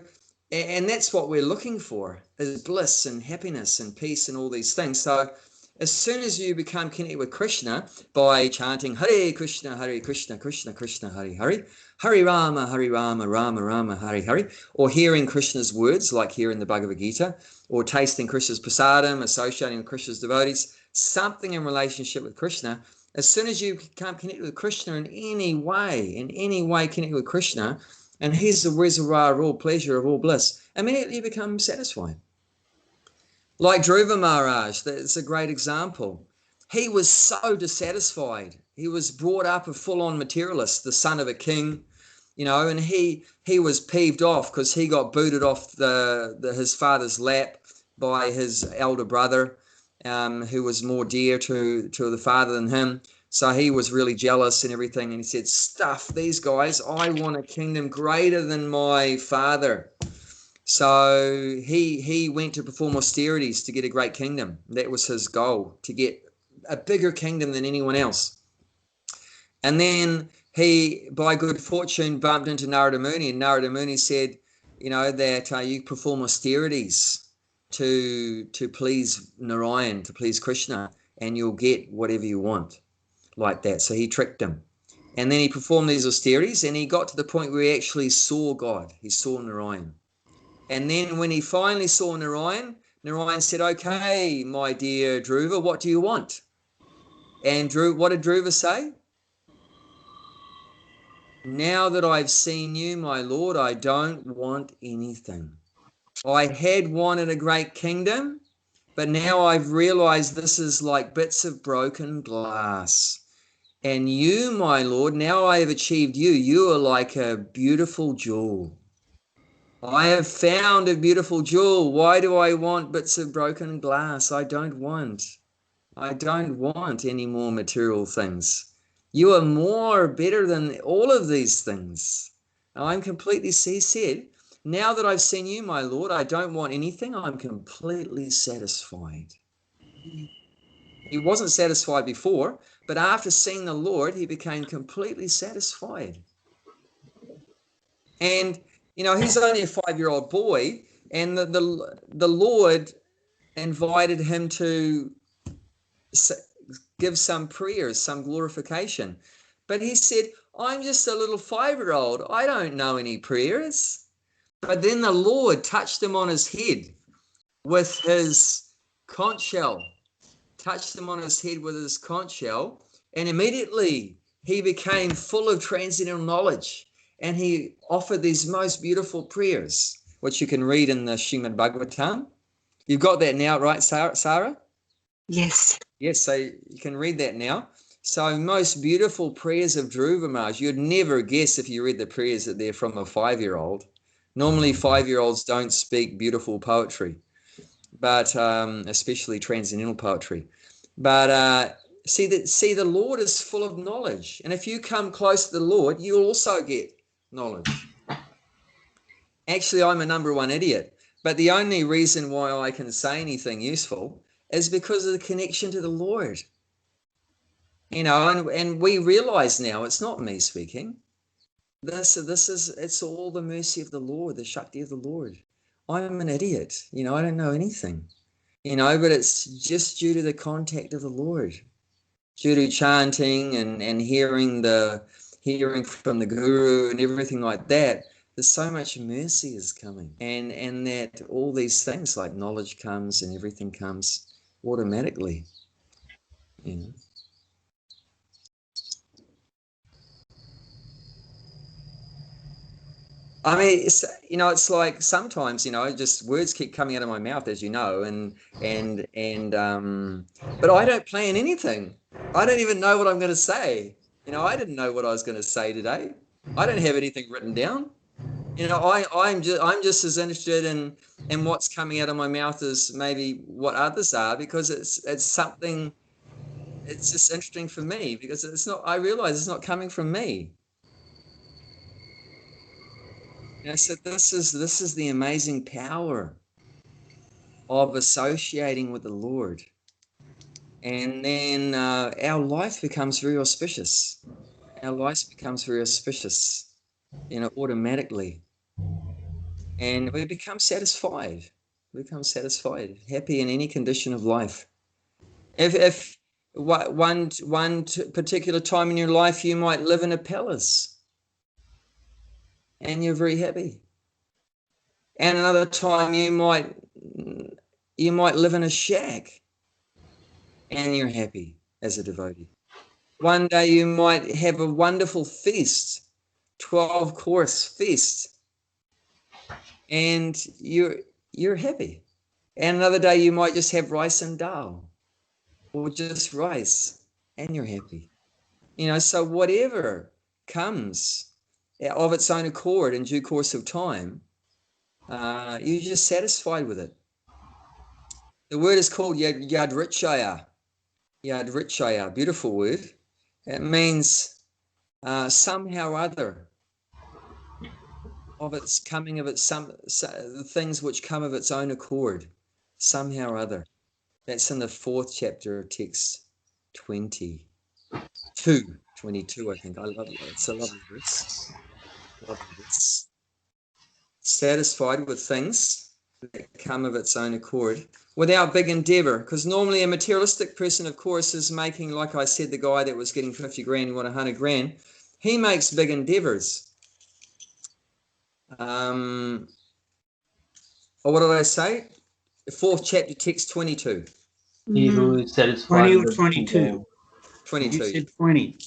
and that's what we're looking for, is bliss and happiness and peace and all these things. So as soon as you become connected with Krishna by chanting Hare Krishna, Krishna Krishna, Hare Hare, Hare Rama, Rama Rama, Hare Hare, or hearing Krishna's words like here in the Bhagavad Gita, or tasting Krishna's prasadam, associating with Krishna's devotees, something in relationship with Krishna, as soon as you become connected with Krishna in any way connected with Krishna, and he's the reservoir of all pleasure, of all bliss, immediately you become satisfied. Like Dhruva Maharaj, that's a great example. He was so dissatisfied. He was brought up a full-on materialist, the son of a king, and he was peeved off because he got booted off his father's lap by his elder brother, who was more dear to the father than him. So he was really jealous and everything, and he said, stuff these guys, I want a kingdom greater than my father. So he went to perform austerities to get a great kingdom. That was his goal, to get a bigger kingdom than anyone else. And then he, by good fortune, bumped into Narada Muni, and Narada Muni said, that you perform austerities to please Narayan, to please Krishna, and you'll get whatever you want. Like that. So he tricked him, and then he performed these austerities, and he got to the point where he actually saw God. He saw Narayan. And then when he finally saw Narayan said, okay, my dear Dhruva, what do you want? And what did Dhruva say? Now that I've seen you, my Lord, I don't want anything. I had wanted a great kingdom, but now I've realized this is like bits of broken glass. And you, my Lord, now I have achieved you. You are like a beautiful jewel. I have found a beautiful jewel. Why do I want bits of broken glass? I don't want any more material things. You are more better than all of these things. I'm completely, he said, now that I've seen you, my Lord, I don't want anything. I'm completely satisfied. He wasn't satisfied before, but after seeing the Lord, he became completely satisfied. And, you know, he's only a 5-year-old boy, and the Lord invited him to give some prayers, some glorification. But he said, I'm just a little 5-year-old. I don't know any prayers. But then the Lord touched him on his head with his conch shell, and immediately he became full of transcendental knowledge, and he offered these most beautiful prayers, which you can read in the Srimad Bhagavatam. You've got that now, right, Sarah? Yes. Yes, so you can read that now. So most beautiful prayers of Dhruva Maharaj. You'd never guess if you read the prayers that they're from a 5-year-old. Normally 5-year-olds don't speak beautiful poetry, but especially transcendental poetry. But see, the Lord is full of knowledge. And if you come close to the Lord, you'll also get knowledge. Actually, I'm a number one idiot. But the only reason why I can say anything useful is because of the connection to the Lord. You know, and we realize now it's not me speaking. It's all the mercy of the Lord, the Shakti of the Lord. I'm an idiot. You know, I don't know anything. You know, but it's just due to the contact of the Lord, due to chanting and hearing from the Guru and everything like that. There's so much mercy is coming, and that all these things like knowledge comes and everything comes automatically, you know. I mean, it's like sometimes, just words keep coming out of my mouth, as you know, but I don't plan anything. I don't even know what I'm going to say. I didn't know what I was going to say today. I don't have anything written down. I'm just as interested in what's coming out of my mouth as maybe what others are, because it's something. It's just interesting for me because it's not. I realize it's not coming from me. So this is the amazing power of associating with the Lord, and then our life becomes very auspicious. Our life becomes very auspicious, automatically, and we become satisfied. We become satisfied, happy in any condition of life. If one particular time in your life you might live in a palace, and you're very happy. And another time you might live in a shack and you're happy as a devotee. One day you might have a wonderful feast, 12-course feast, and you're happy. And another day you might just have rice and dal, or just rice, and you're happy. So whatever comes of its own accord in due course of time, you're just satisfied with it. The word is called yadrichaya. Yadrichaya, beautiful word. It means somehow or other things which come of its own accord, somehow or other. That's in the 4th chapter of text 22, I think. I love it. It's a lovely verse. Satisfied with things that come of its own accord without big endeavor, because normally a materialistic person, of course, is making, like I said, the guy that was getting 50 grand, 100 grand, he makes big endeavors. Or what did I say? The 4th chapter, text 22. He who is satisfied 20 or with 22. 22. You said 20.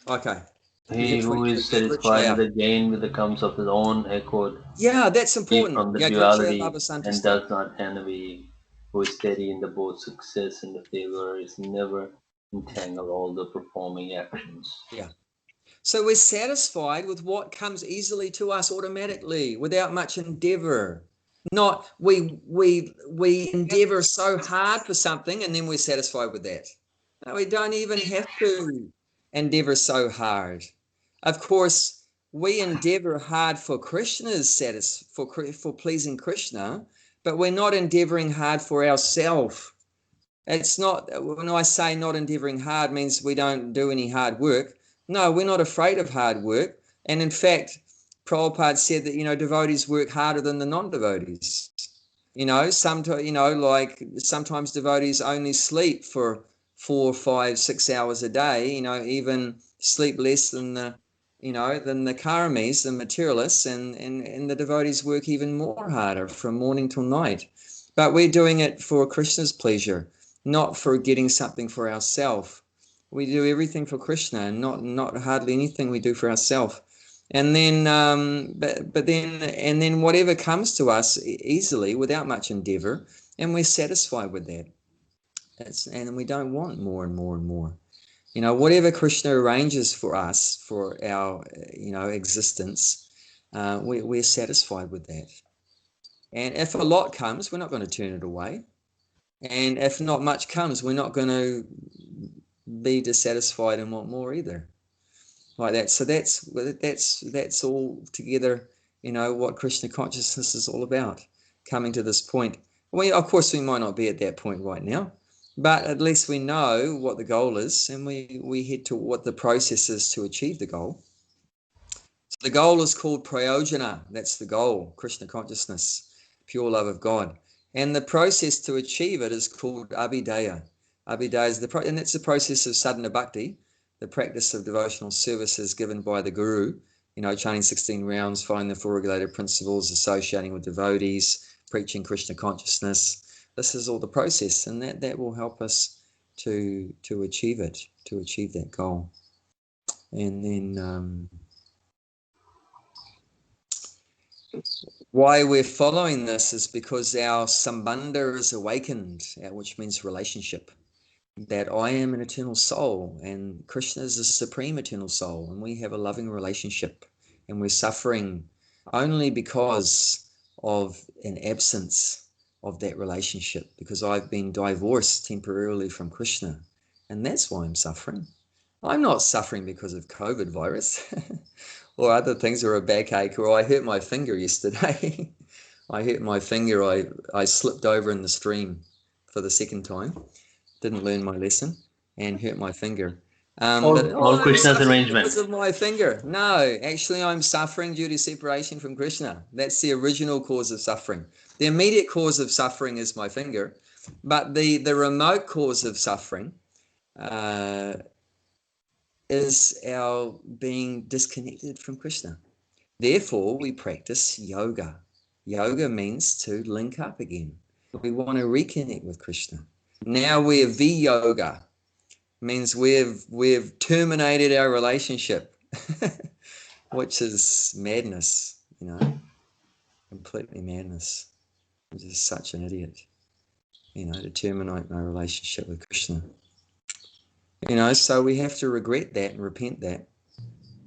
Okay. He who is satisfied with the gain with the comes of his own accord, Yeah, that's free important. from the duality, and does not envy, who is steady in the both success and the favor, is never entangled all the performing actions. Yeah. So we're satisfied with what comes easily to us automatically, without much endeavor. Not we endeavor so hard for something and then we're satisfied with that. No, we don't even have to endeavor so hard. Of course, we endeavor hard for Krishna's for pleasing Krishna, but we're not endeavoring hard for ourselves. It's not, when I say not endeavoring hard, means we don't do any hard work. No, we're not afraid of hard work. And in fact, Prabhupada said that, devotees work harder than the non-devotees. Sometimes devotees only sleep for 4, 5, 6 hours a day, even sleep less than the karamis, the materialists, and the devotees work even more harder from morning till night. But we're doing it for Krishna's pleasure, not for getting something for ourselves. We do everything for Krishna, and not hardly anything we do for ourselves. And then, but then whatever comes to us easily without much endeavor, and we're satisfied with that. And we don't want more and more and more. Whatever Krishna arranges for us for our, existence, we're satisfied with that. And if a lot comes, we're not going to turn it away. And if not much comes, we're not going to be dissatisfied and want more either. Like that. So that's all together, what Krishna consciousness is all about, coming to this point. Of course, we might not be at that point right now, but at least we know what the goal is, and we head to what the process is to achieve the goal. So the goal is called prayojana. That's the goal, Krishna consciousness, pure love of God. And the process to achieve it is called abhidaya. Abhidaya is and that's the process of sadhana bhakti, the practice of devotional services given by the Guru, chanting 16 rounds, following the 4 regulated principles, associating with devotees, preaching Krishna consciousness. This is all the process, and that will help us to achieve it, to achieve that goal. And then why we're following this is because our sambandha is awakened, which means relationship. That I am an eternal soul and Krishna is a supreme eternal soul, and we have a loving relationship, and we're suffering only because of an absence of that relationship, because I've been divorced temporarily from Krishna, and that's why I'm suffering. I'm not suffering because of COVID virus or other things, or a backache, or I hurt my finger yesterday. I hurt my finger. I slipped over in the stream for the second time. Didn't learn my lesson and hurt my finger. All Krishna's arrangement. Because of my finger. No, actually I'm suffering due to separation from Krishna. That's the original cause of suffering. The immediate cause of suffering is my finger, but the remote cause of suffering is our being disconnected from Krishna. Therefore, we practice yoga. Yoga means to link up again. We want to reconnect with Krishna. Now we're V-yoga, means we've terminated our relationship, which is madness, completely madness. I'm just such an idiot, to terminate my relationship with Krishna. So we have to regret that and repent that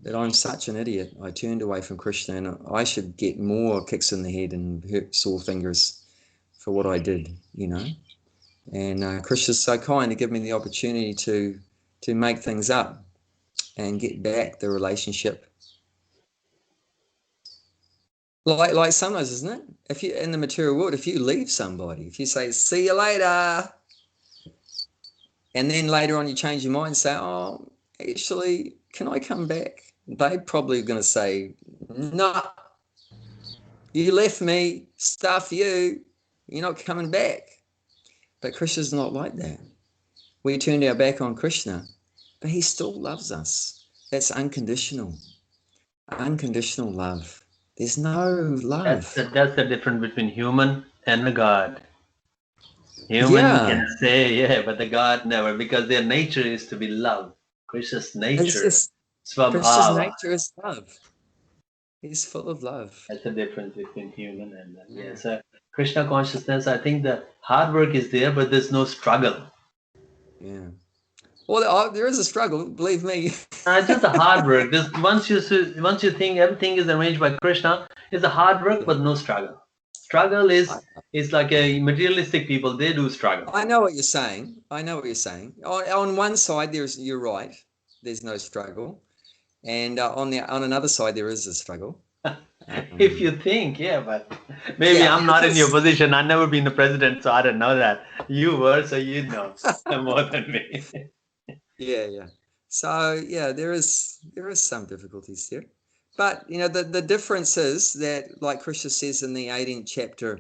I'm such an idiot. I turned away from Krishna, and I should get more kicks in the head and sore fingers for what I did, And Krishna's so kind to give me the opportunity to make things up and get back the relationship. Like sometimes, isn't it? If you in the material world, if you leave somebody, if you say, see you later, and then later on you change your mind and say, oh, actually, can I come back? They're probably going to say, no, you left me, stuff you, you're not coming back. But Krishna's not like that. We turned our back on Krishna, but he still loves us. That's unconditional. Unconditional love. There's no love. That's the difference between human and the God. Human can say, but the God never, because their nature is to be love. Krishna's nature Krishna's Swabhava. nature is love. He's full of love. That's the difference between human and Yeah. so Krishna consciousness. I think the hard work is there, but there's no struggle. Yeah. Well, there is a struggle, believe me. Just the hard work. Once you think everything is arranged by Krishna, it's a hard work, but no struggle. Struggle is like a materialistic people. They do struggle. I know what you're saying. I know what you're saying. On one side, you're right. There's no struggle, and on another side, there is a struggle. If you think, yeah, but maybe Yeah, I'm not in your because- position. I've never been a president, so I don't know that. You were, so you know more than me. Yeah. So yeah, there is some difficulties there, but you know the difference is that, like Krishna says in the 18th chapter.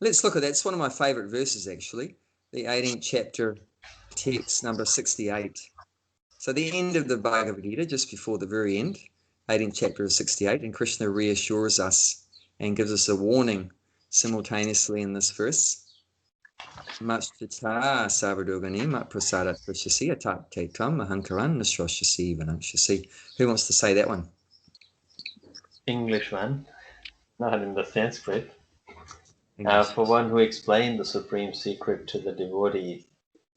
Let's look at that. It's one of my favorite verses, actually. The 18th chapter, text number 68. So the end of the Bhagavad Gita, just before the very end, 18th chapter of 68, and Krishna reassures us and gives us a warning simultaneously in this verse. Machchita savadogani mat prasadat prashasi atat tetam ahankaran nasroshasi vanakshasi. Who wants to say that one? English man, not in the Sanskrit. English. For one who explained the supreme secret to the devotee.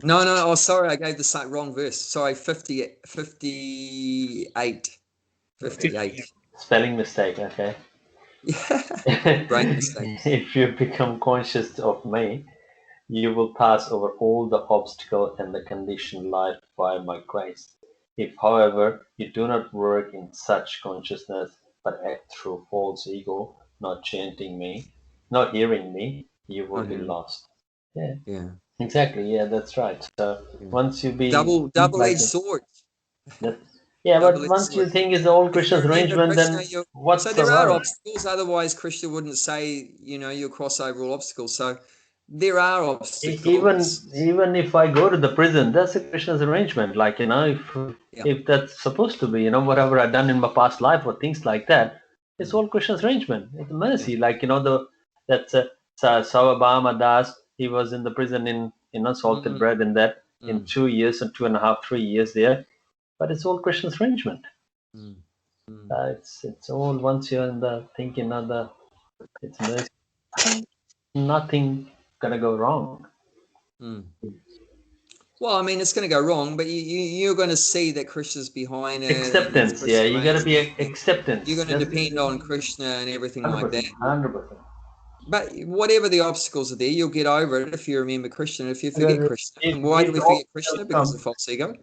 No. Oh, sorry, I gave the wrong verse. Sorry, 58. 58. Spelling mistake, okay. Brain mistake. If you become conscious of me, you will pass over all the obstacle and the conditioned life by my grace. If, however, you do not work in such consciousness, but act through false ego, not chanting me, not hearing me, you will be lost. Yeah. Exactly. Yeah, that's right. So once you be double-edged sword. Yeah, but once you think it's all Krishna's arrangement, then what's so the there are worry? obstacles. Otherwise, Krishna wouldn't say, you'll cross over all obstacles. So there are obstacles. Even if I go to the prison, that's a Krishna's arrangement. Like if that's supposed to be, whatever I've done in my past life or things like that, it's all Krishna's arrangement. It's mercy. Yeah. Like that's Savabhama Das. He was in the prison in salted bread and that in 2 years and 2.5, 3 years there. But it's all Krishna's arrangement. It's all once you're in the thinking of it's mercy. Nothing gonna go wrong. Well, I mean, it's going to go wrong, but you're going to see that Krishna's behind it. Acceptance, yeah. You got to be acceptance. You're going to depend on Krishna and everything like that. 100%. But whatever the obstacles are there, you'll get over it if you remember Krishna. If you forget Krishna, and why do we forget Krishna? Because of false ego.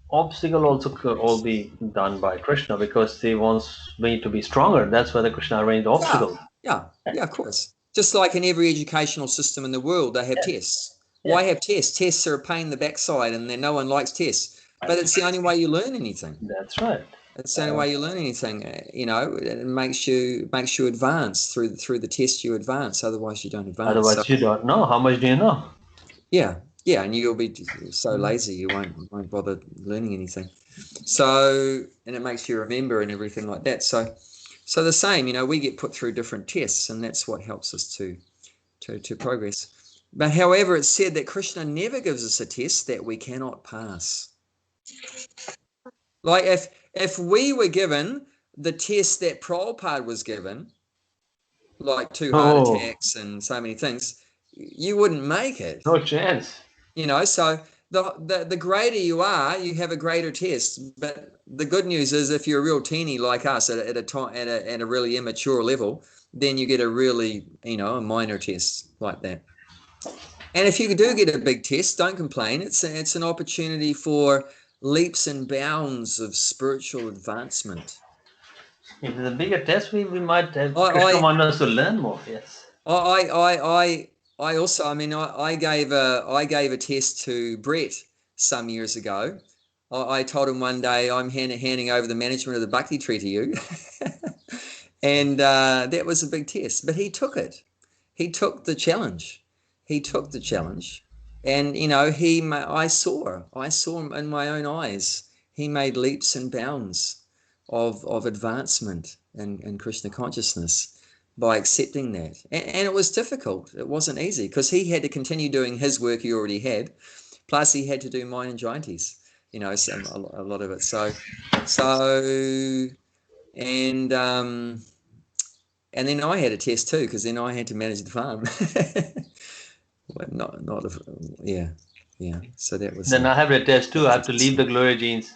Obstacle also could all be done by Krishna because he wants me to be stronger. That's why the Krishna arranged obstacles. Yeah, of course. Just like in every educational system in the world, they have tests. Why have tests? Tests are a pain in the backside, and then no one likes tests. But it's the only way you learn anything. That's right. It's the only way you learn anything. It makes you advance through the test. You advance. Otherwise, you don't advance. Otherwise, you don't know. How much do you know? Yeah, and you'll be so lazy you won't bother learning anything. So, and it makes you remember and everything like that. So the same. We get put through different tests, and that's what helps us to progress. But however, it's said that Krishna never gives us a test that we cannot pass. Like if we were given the test that Prabhupada was given, like 2 heart attacks and so many things, you wouldn't make it. No chance. So the greater you are, you have a greater test. But the good news is, if you're a real teeny like us at a really immature level, then you get a really a minor test like that. And if you do get a big test, don't complain. It's an opportunity for leaps and bounds of spiritual advancement. If it's a bigger test, we might have Krishna want us to learn more. Yes. I also, I gave a test to Brett some years ago. I told him one day, I'm handing over the management of the Bhakti tree to you. And that was a big test, but he took it. He took the challenge. And I saw him in my own eyes. He made leaps and bounds of advancement in Krishna consciousness by accepting that. And it was difficult. It wasn't easy because he had to continue doing his work he already had, plus he had to do mine and Jayanti's. you know, a lot of it. So, and then I had a test too, because then I had to manage the farm. Well, yeah. So that was. Then I have a test too. I have to leave the glory genes.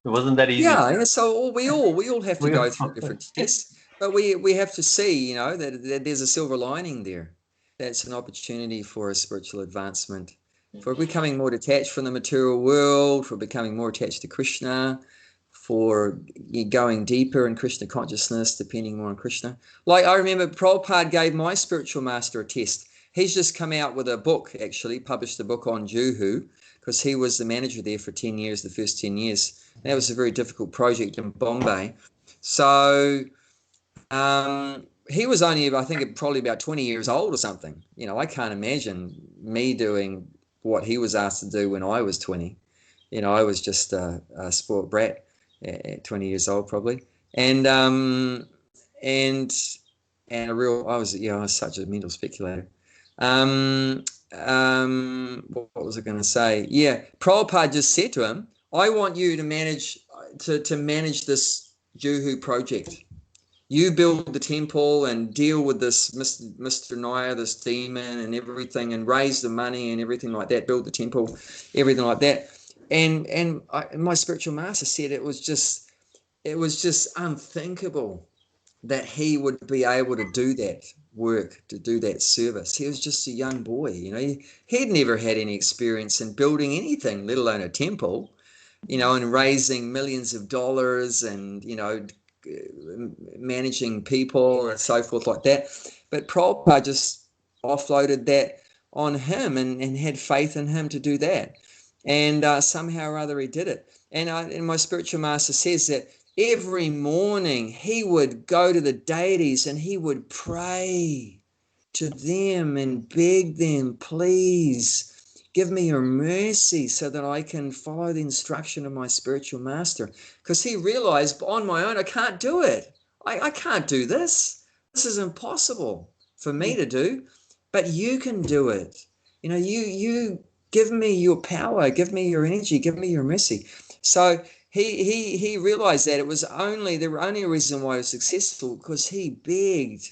It wasn't that easy. Yeah. So we all have to go through different tests, but we have to see, you know, that there's a silver lining there. That's an opportunity for a spiritual advancement, for becoming more detached from the material world, for becoming more attached to Krishna, for going deeper in Krishna consciousness, depending more on Krishna. Like I remember Prabhupada gave my spiritual master a test. He's just come out with a book, actually, published a book on Juhu, because he was the manager there for 10 years, the first 10 years. That was a very difficult project in Bombay. So he was only, I think, probably about 20 years old or something. You know, I can't imagine me doing what he was asked to do when I was 20. You know, I was just a spoiled brat at 20 years old, probably. And a real, I was such a mental speculator. What was I going to say? Yeah, Prabhupada just said to him, I want you to manage this Juhu project. You build the temple and deal with this Mr. Naya, this demon, and everything, and raise the money and everything like that. Build the temple, everything like that. And my spiritual master said it was just unthinkable that he would be able to do that work, to do that service. He was just a young boy, you know. He'd never had any experience in building anything, let alone a temple, you know, and raising millions of dollars and, you know, managing people and so forth like that. But Prabhupada just offloaded that on him and had faith in him to do that. And somehow or other he did it. And my spiritual master says that every morning he would go to the deities and he would pray to them and beg them, please give me your mercy so that I can follow the instruction of my spiritual master. Because he realized on my own, I can't do it. I can't do this. This is impossible for me to do, but you can do it. You know, you give me your power, give me your energy, give me your mercy. So he realized that the only reason why he was successful because he begged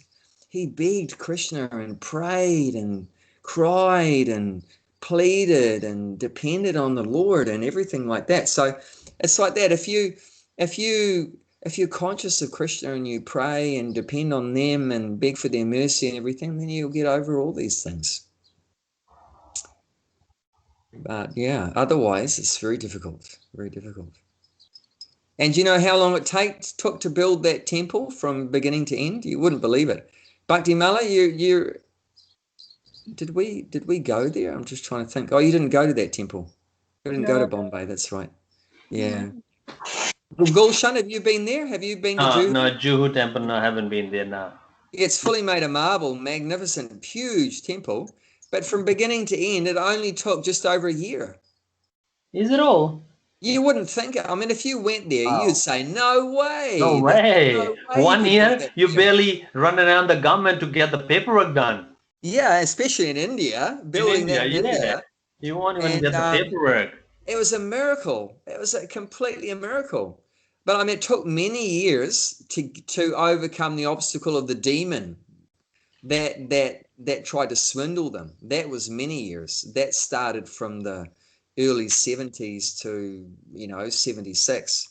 Krishna and prayed and cried and pleaded and depended on the Lord and everything like that. So it's like that. If you're conscious of Krishna and you pray and depend on them and beg for their mercy and everything, then you'll get over all these things. But yeah, otherwise it's very difficult, very difficult. And you know how long it took to build that temple from beginning to end? You wouldn't believe it. Bhakti Mala, did we go there? I'm just trying to think. Oh, you didn't go to that temple. You didn't go to Bombay. That's right. Yeah. Well, Gulshan, have you been there? Have you been to Juhu? No, Juhu temple. No, I haven't been there now. It's fully made of marble, magnificent, huge temple. But from beginning to end, it only took just over a year. Is it all? You wouldn't think it. I mean, if you went there, you'd say, no way. No way. No way 1 year, you there. barely run around the government to get the paperwork done. Yeah, especially in India, building that in India. You won't even get the paperwork. It was a miracle. It was completely a miracle. But I mean, it took many years to overcome the obstacle of the demon that tried to swindle them. That was many years. That started from the early 70s to 76.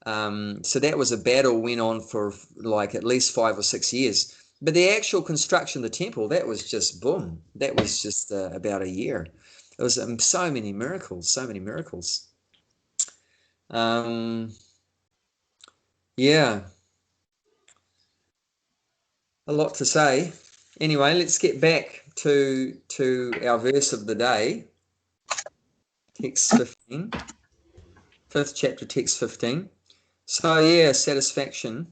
So that was a battle went on for like at least 5 or 6 years. But the actual construction of the temple, that was just boom. That was just about a year. It was so many miracles. Yeah, a lot to say. Anyway, let's get back to our verse of the day. Text 15, 5th chapter, text 15. So yeah, satisfaction.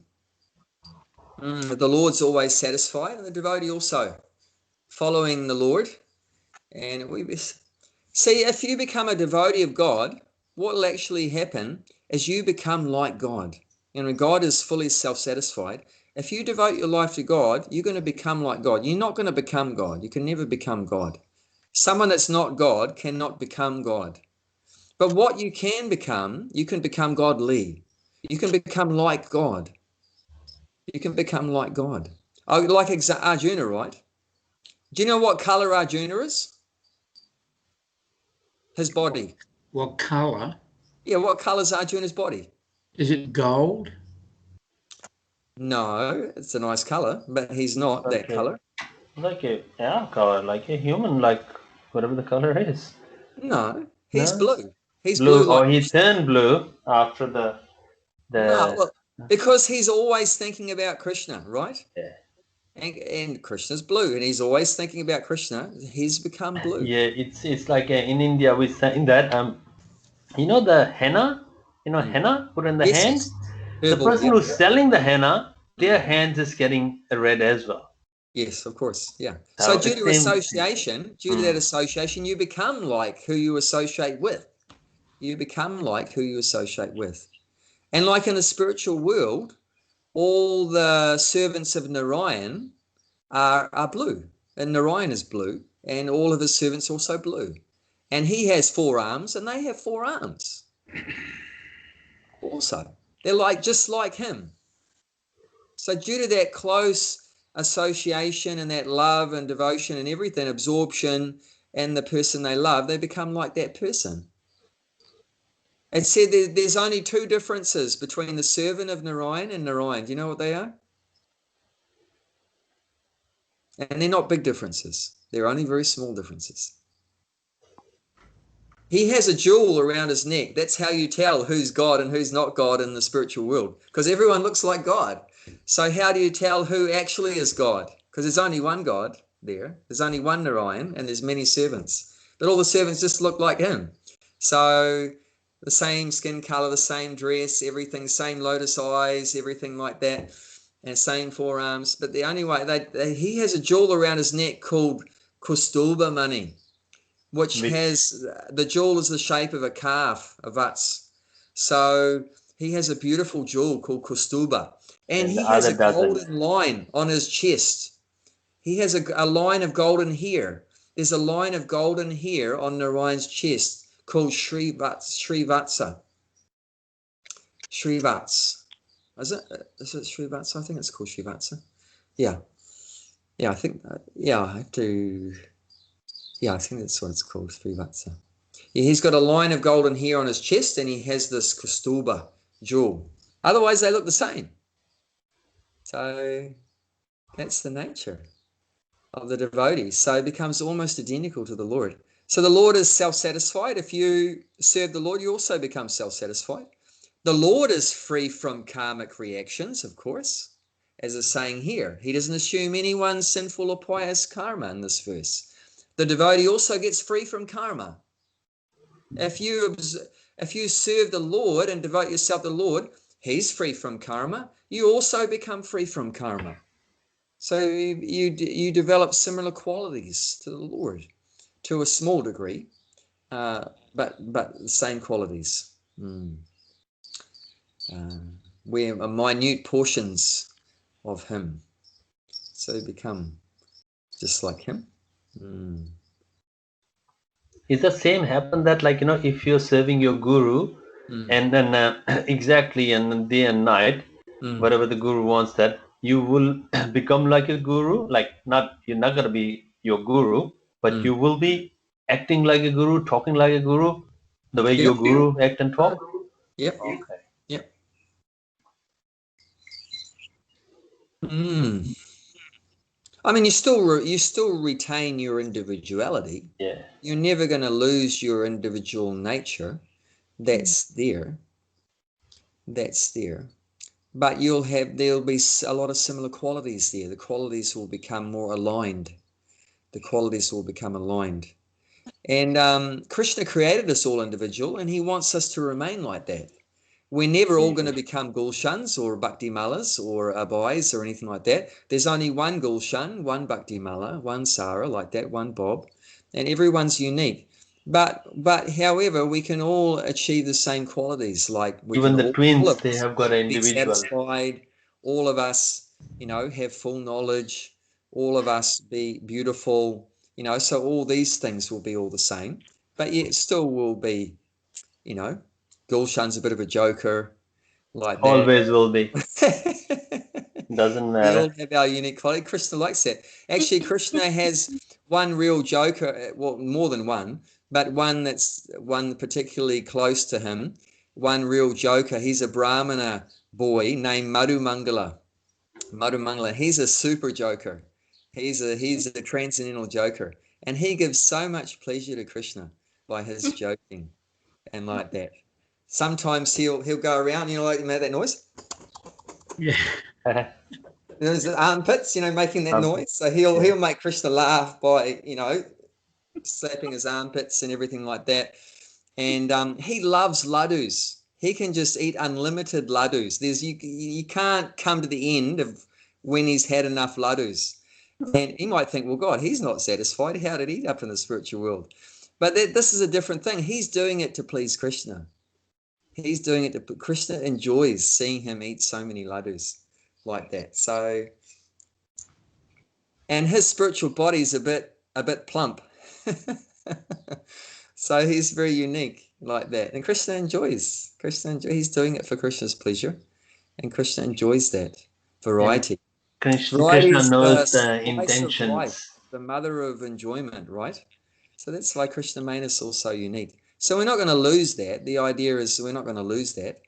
The Lord's always satisfied, and the devotee also following the Lord. And see, if you become a devotee of God, what will actually happen is you become like God. And when God is fully self-satisfied, if you devote your life to God, you're going to become like God. You're not going to become God. You can never become God. Someone that's not God cannot become God. But what you can become godly. You can become like God. You can become like God. Oh, like Arjuna, right? Do you know what color Arjuna is? His body. What colour? Yeah, what color is Arjuna's body? Is it gold? No, it's a nice color, but he's not that color. Like a color, like a human, like whatever the color is. No, he's No? blue. He's Blue, blue like. he turned blue after the No, well, because he's always thinking about Krishna, right? Yeah. And Krishna's blue, and he's always thinking about Krishna. He's become blue. Yeah, it's like in India we saying that you know the henna, henna put in the Yes, hand. yes. The Herbal, person yeah. who's selling the henna, their hands is getting red as well. Yes, of course, yeah. So So due it's to association, that association, you become like who you associate with. You become like who you associate with. And like in the spiritual world, all the servants of Narayan are blue. And Narayan is blue, and all of his servants also blue. And he has 4 arms, and they have 4 arms. Also, they're like just like him. So due to that close association and that love and devotion and everything, absorption and the person they love, they become like that person. It said there's only 2 differences between the servant of Narayan and Narayan. Do you know what they are? And they're not big differences. They're only very small differences. He has a jewel around his neck. That's how you tell who's God and who's not God in the spiritual world, because everyone looks like God. So how do you tell who actually is God? Because there's only one God there. There's only one Narayan, and there's many servants. But all the servants just look like him. So the same skin color, the same dress, everything, same lotus eyes, everything like that, and same forearms. But the only way, he has a jewel around his neck called Kustulba money, which has, the jewel is the shape of a calf, a vats. So he has a beautiful jewel called Kustulba. And he has a golden line on his chest. He has a line of golden hair. There's a line of golden hair on Narayan's chest called Srivatsa. Srivats. Is it Srivatsa? I think it's called Srivatsa. Yeah. Yeah, I think, I have to, I think that's what it's called, Srivatsa. Yeah, he's got a line of golden hair on his chest, and he has this Kustulba jewel. Otherwise, they look the same. So that's the nature of the devotee. So it becomes almost identical to the Lord. So the Lord is self-satisfied. If you serve the Lord, you also become self-satisfied. The Lord is free from karmic reactions, of course, as is saying here. He doesn't assume anyone's sinful or pious karma in this verse. The devotee also gets free from karma. If you serve the Lord and devote yourself to the Lord, he's free from karma. You also become free from karma. So you develop similar qualities to the Lord, to a small degree, but the same qualities. We're minute portions of him, so you become just like him. Is the same happen that, like, if you're serving your guru and then exactly, and then day and night, whatever the guru wants, that you will become like a guru, like you're not going to be your guru, but you will be acting like a guru, talking like a guru, the way your guru act and talk? Yep. Okay. Yep. I mean, you still retain your individuality. Yeah. You're never going to lose your individual nature. That's there. That's there. But there'll be a lot of similar qualities there. The qualities will become more aligned. The qualities will become aligned. And Krishna created us all individual, and he wants us to remain like that. We're never all going to become Gulshans or Bhakti Malas or Abhais or anything like that. There's only one Gulshan, one Bhakti Mala, one Sara, like that, one Bob, and everyone's unique. But however, we can all achieve the same qualities. Like even the twins, they have got an be individual. satisfied. All of us, have full knowledge. All of us be beautiful. So all these things will be all the same, but yet still will be you know, Gulshan's a bit of a joker, like that. Always will be. Doesn't We matter. all have our unique quality. Krishna likes that. Actually, Krishna has one real joker, well, more than one, but one particularly close to him, one real joker. He's a Brahmana boy named Madhumangala. Madhumangala, he's a super joker. He's a transcendental joker. And he gives so much pleasure to Krishna by his joking and like that. Sometimes he'll go around, like that noise? Yeah. There's armpits, making that noise. So he'll make Krishna laugh by, slapping his armpits and everything like that. And he loves laddus. He can just eat unlimited laddus. You can't come to the end of when he's had enough laddus. And you might think, well, God, he's not satisfied. How did he end up in the spiritual world? But this is a different thing. He's doing it to please Krishna. He's doing it to Krishna enjoys seeing him eat so many laddus like that. So, and his spiritual body's a bit plump. So he's very unique like that. And Krishna enjoys. He's doing it for Krishna's pleasure. And Krishna enjoys that variety. Krishna knows the intentions. Life, the mother of enjoyment, right? So that's why Krishna made us all so unique. So we're not going to lose that. The idea is we're not going to lose that.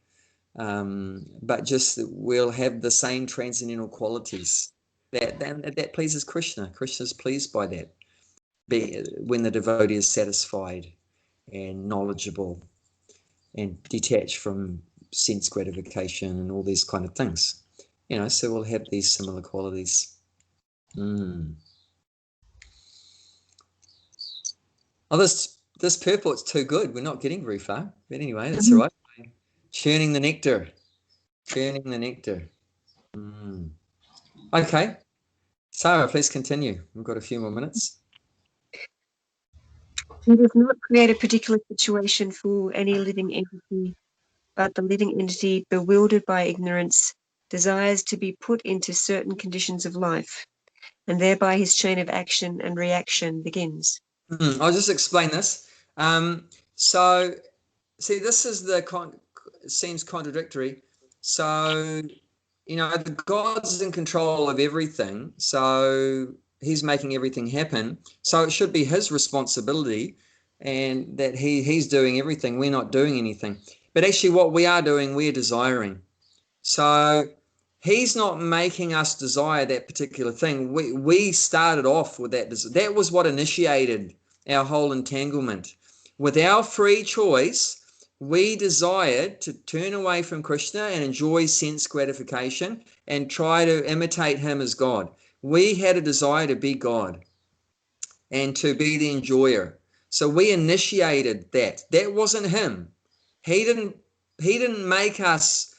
But just we'll have the same transcendental qualities that pleases Krishna. Krishna's pleased by that. When the devotee is satisfied and knowledgeable and detached from sense gratification and all these kind of things. So we'll have these similar qualities. Oh, this purport's too good. We're not getting very far. But anyway, that's all right. Churning the nectar. Okay. Sarah, please continue. We've got a few more minutes. He does not create a particular situation for any living entity, but the living entity, bewildered by ignorance, desires to be put into certain conditions of life, and thereby his chain of action and reaction begins. I'll just explain this. So, see, this is seems contradictory. So, the God's in control of everything. So he's making everything happen. So it should be his responsibility, and that he's doing everything. We're not doing anything. But actually, what we are doing, we're desiring. So he's not making us desire that particular thing. We started off with that. That was what initiated our whole entanglement. With our free choice, we desired to turn away from Krishna and enjoy sense gratification and try to imitate him as God. We had a desire to be God and to be the enjoyer. So we initiated that. That wasn't him. He didn't make us,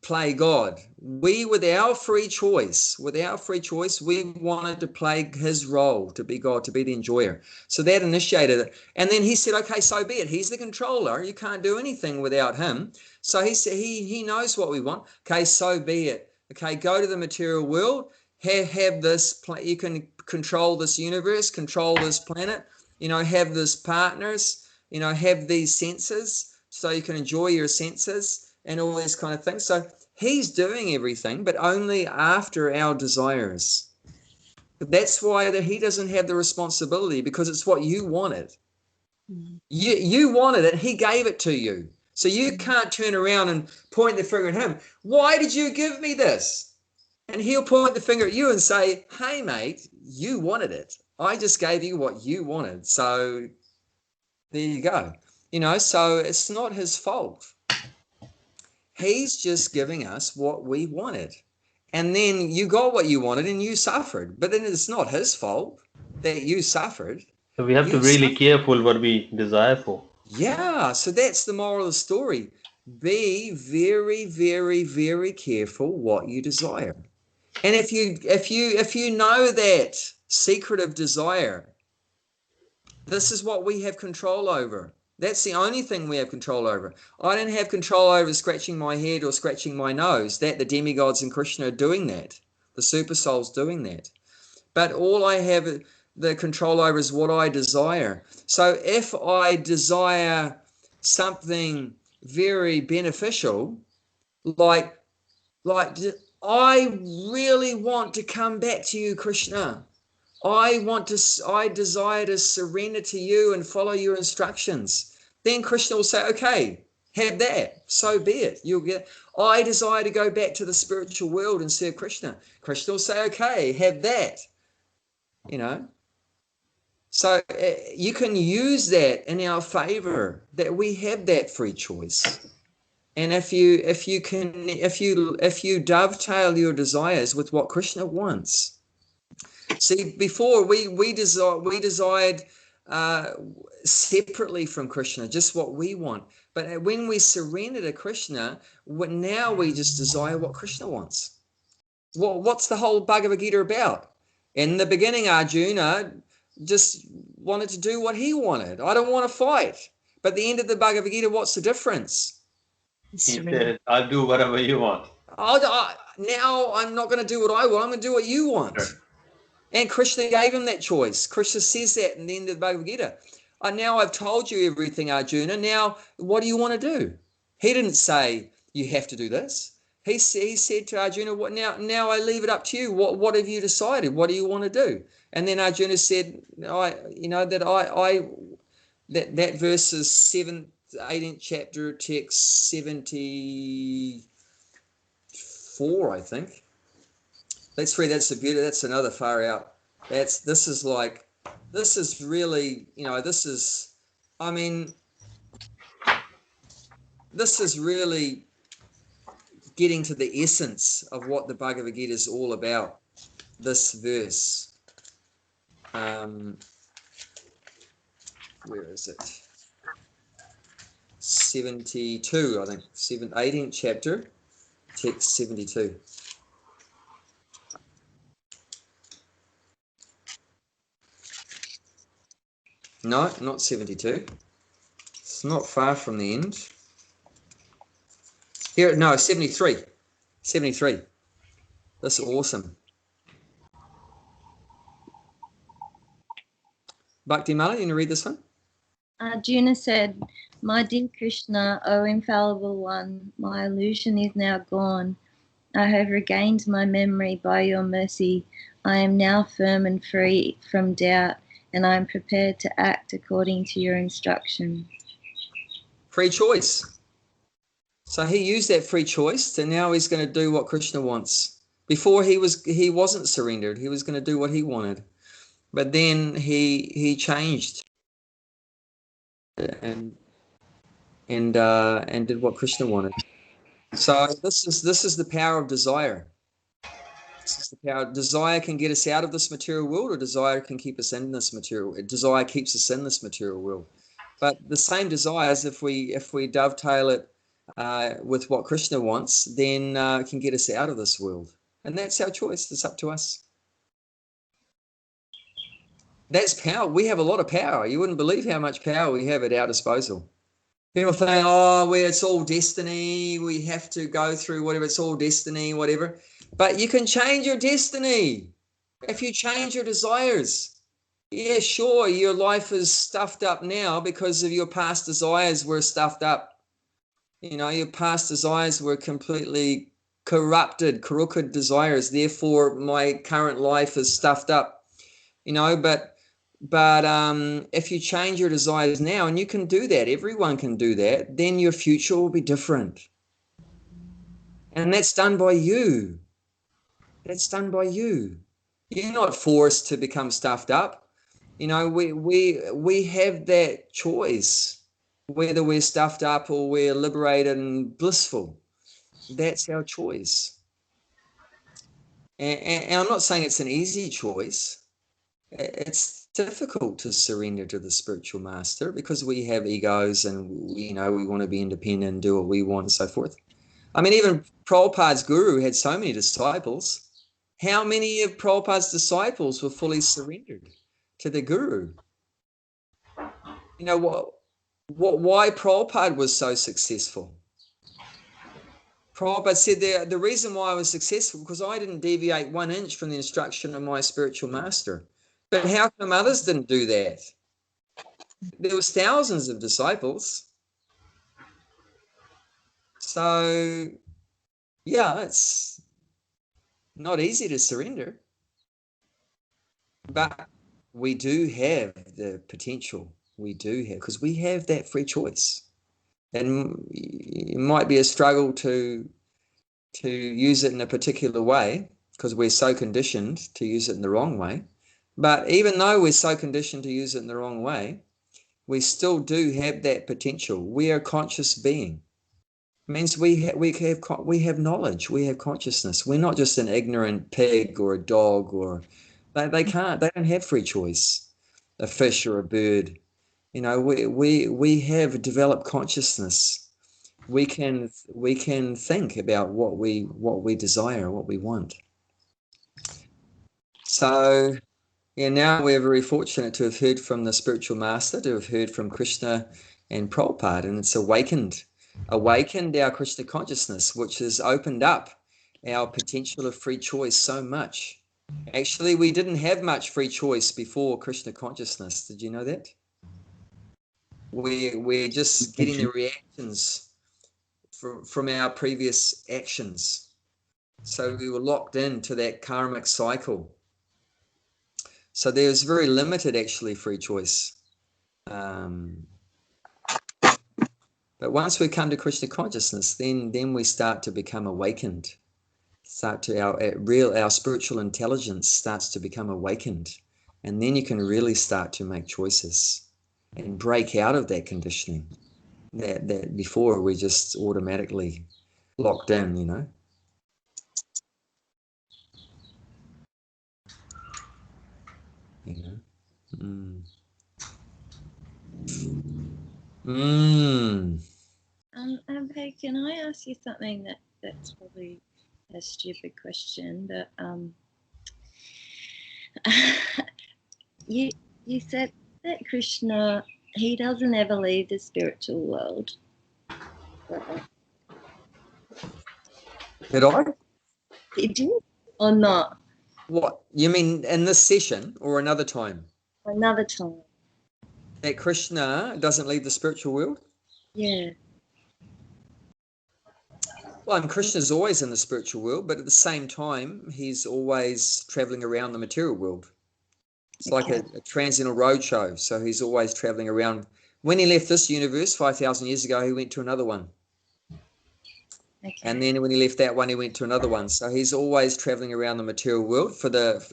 play God. We, with our free choice, we wanted to play his role, to be God, to be the enjoyer. So that initiated it. And then he said, okay, so be it. He's the controller. You can't do anything without him. So he said, he knows what we want. Okay, so be it. Okay, go to the material world, have this, you can control this universe, control this planet, have this partners, have these senses, so you can enjoy your senses and all these kind of things. So he's doing everything, but only after our desires. That's why he doesn't have the responsibility, because it's what you wanted. You wanted it. He gave it to you. So you can't turn around and point the finger at him. Why did you give me this? And he'll point the finger at you and say, hey, mate, you wanted it. I just gave you what you wanted. So there you go. So it's not his fault. He's just giving us what we wanted. And then you got what you wanted and you suffered. But then it's not his fault that you suffered. So we have to really be careful what we desire for. Yeah, so that's the moral of the story. Be very, very, very careful what you desire. And if you know that secret of desire, this is what we have control over. That's the only thing we have control over. I don't have control over scratching my head or scratching my nose. That the demigods and Krishna are doing that. The super souls doing that. But all I have the control over is what I desire. So if I desire something very beneficial, like I really want to come back to you, Krishna. I desire to surrender to you and follow your instructions. Then Krishna will say, okay, have that. So be it. You'll get, I desire to go back to the spiritual world and serve Krishna. Krishna will say, okay, have that. You know? So you can use that in our favor, that we have that free choice. And if you dovetail your desires with what Krishna wants. See, before we desired separately from Krishna, just what we want. But when we surrender to Krishna, now we just desire what Krishna wants. Well, what's the whole Bhagavad Gita about? In the beginning, Arjuna just wanted to do what he wanted. I don't want to fight. But at the end of the Bhagavad Gita, what's the difference? He said, I'll do whatever you want. Now I'm not going to do what I want. I'm going to do what you want. Sure. And Krishna gave him that choice. Krishna says that in the end of the Bhagavad Gita. Now I've told you everything, Arjuna. Now, what do you want to do? He didn't say, you have to do this. He said to Arjuna, "What now I leave it up to you. What have you decided? What do you want to do?" And then Arjuna said, that verse is 18th chapter, text 74, I think. Let's read. That's another far out. This is really, this is really getting to the essence of what the Bhagavad Gita is all about. This verse. Where is it? 72, I think. 18th chapter, text 72. No, not 72. It's not far from the end. Here, no, 73. 73. That's awesome. Bhakti Mala, you want to read this one? Arjuna said, "My dear Krishna, O infallible one, my illusion is now gone. I have regained my memory by your mercy. I am now firm and free from doubt, and I am prepared to act according to your instruction." Free choice. So he used that free choice, and now he's going to do what Krishna wants. Before he wasn't surrendered. He was going to do what he wanted. But then he changed and did what Krishna wanted. So this is the power of desire. This is the power. Desire can get us out of this material world, or desire can keep us in this material. Desire keeps us in this material world. But the same desires, if we dovetail it with what Krishna wants, then can get us out of this world. And that's our choice. It's up to us. That's power. We have a lot of power. You wouldn't believe how much power we have at our disposal. People think, it's all destiny. We have to go through whatever. It's all destiny, whatever. But you can change your destiny if you change your desires. Yeah, sure, your life is stuffed up now because of your past desires were stuffed up. Your past desires were completely corrupted, crooked desires. Therefore, my current life is stuffed up. But if you change your desires now, and you can do that, everyone can do that, then your future will be different. And that's done by you. That's done by you. You're not forced to become stuffed up. We have that choice, whether we're stuffed up or we're liberated and blissful. That's our choice. And I'm not saying it's an easy choice. It's difficult to surrender to the spiritual master because we have egos and we want to be independent and do what we want and so forth. I mean, even Prabhupada's guru had so many disciples. How many of Prabhupada's disciples were fully surrendered to the guru? Why Prabhupada was so successful? Prabhupada said the reason why I was successful because I didn't deviate 1 inch from the instruction of my spiritual master. But how come others didn't do that? There was thousands of disciples. So, yeah, it's not easy to surrender, but we do have the potential. We do have, because we have that free choice. And it might be a struggle to use it in a particular way because we're so conditioned to use it in the wrong way. But even though we're so conditioned to use it in the wrong way, we still do have that potential. We are a conscious being. It means we have knowledge, we have consciousness. We're not just an ignorant pig or a dog, or they don't have free choice. A fish or a bird, you know, we have developed consciousness. We can think about what we desire, what we want. So yeah, now we're very fortunate to have heard from the spiritual master, to have heard from Krishna and Prabhupada, and it's awakened our Krishna consciousness, which has opened up our potential of free choice so much. Actually, we didn't have much free choice before Krishna consciousness. Did you know that? We're just getting the reactions from our previous actions. So we were locked into that karmic cycle. So there's very limited, actually, free choice. But once we come to Krishna consciousness, then we start to become awakened. Our spiritual intelligence starts to become awakened, and then you can really start to make choices and break out of that conditioning that before we just automatically locked in, you know. Hey, can I ask you something that's probably a stupid question, but you said that Krishna, he doesn't ever leave the spiritual world. Did I? Did you or not? What you mean in this session or another time? Another time. That Krishna doesn't leave the spiritual world? Yeah. Well, and Krishna's always in the spiritual world, but at the same time, he's always traveling around the material world. It's like a transcendental roadshow. So he's always traveling around. When he left this universe 5,000 years ago, he went to another one. Okay. And then when he left that one, he went to another one. So he's always traveling around the material world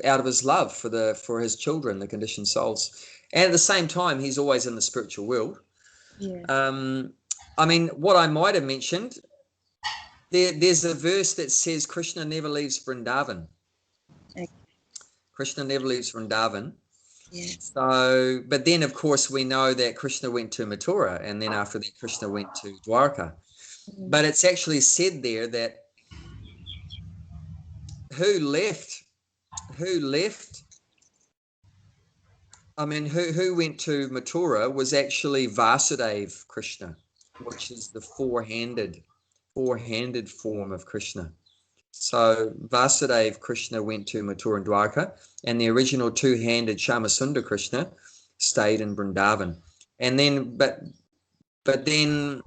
out of his love for his children, the conditioned souls. And at the same time, he's always in the spiritual world. Yeah. I mean, what I might have mentioned, there's a verse that says Krishna never leaves Vrindavan. Okay. Krishna never leaves Vrindavan. Yeah. So, but then of course we know that Krishna went to Mathura, and then after that Krishna went to Dwarka. Mm-hmm. But it's actually said there that who left, I mean, who went to Mathura was actually Vasudeva Krishna, which is the four-handed form of Krishna. So Vasudeva Krishna went to Mathura and Dwarka, and the original two-handed Shamasundar Krishna stayed in Vrindavan. And then, but then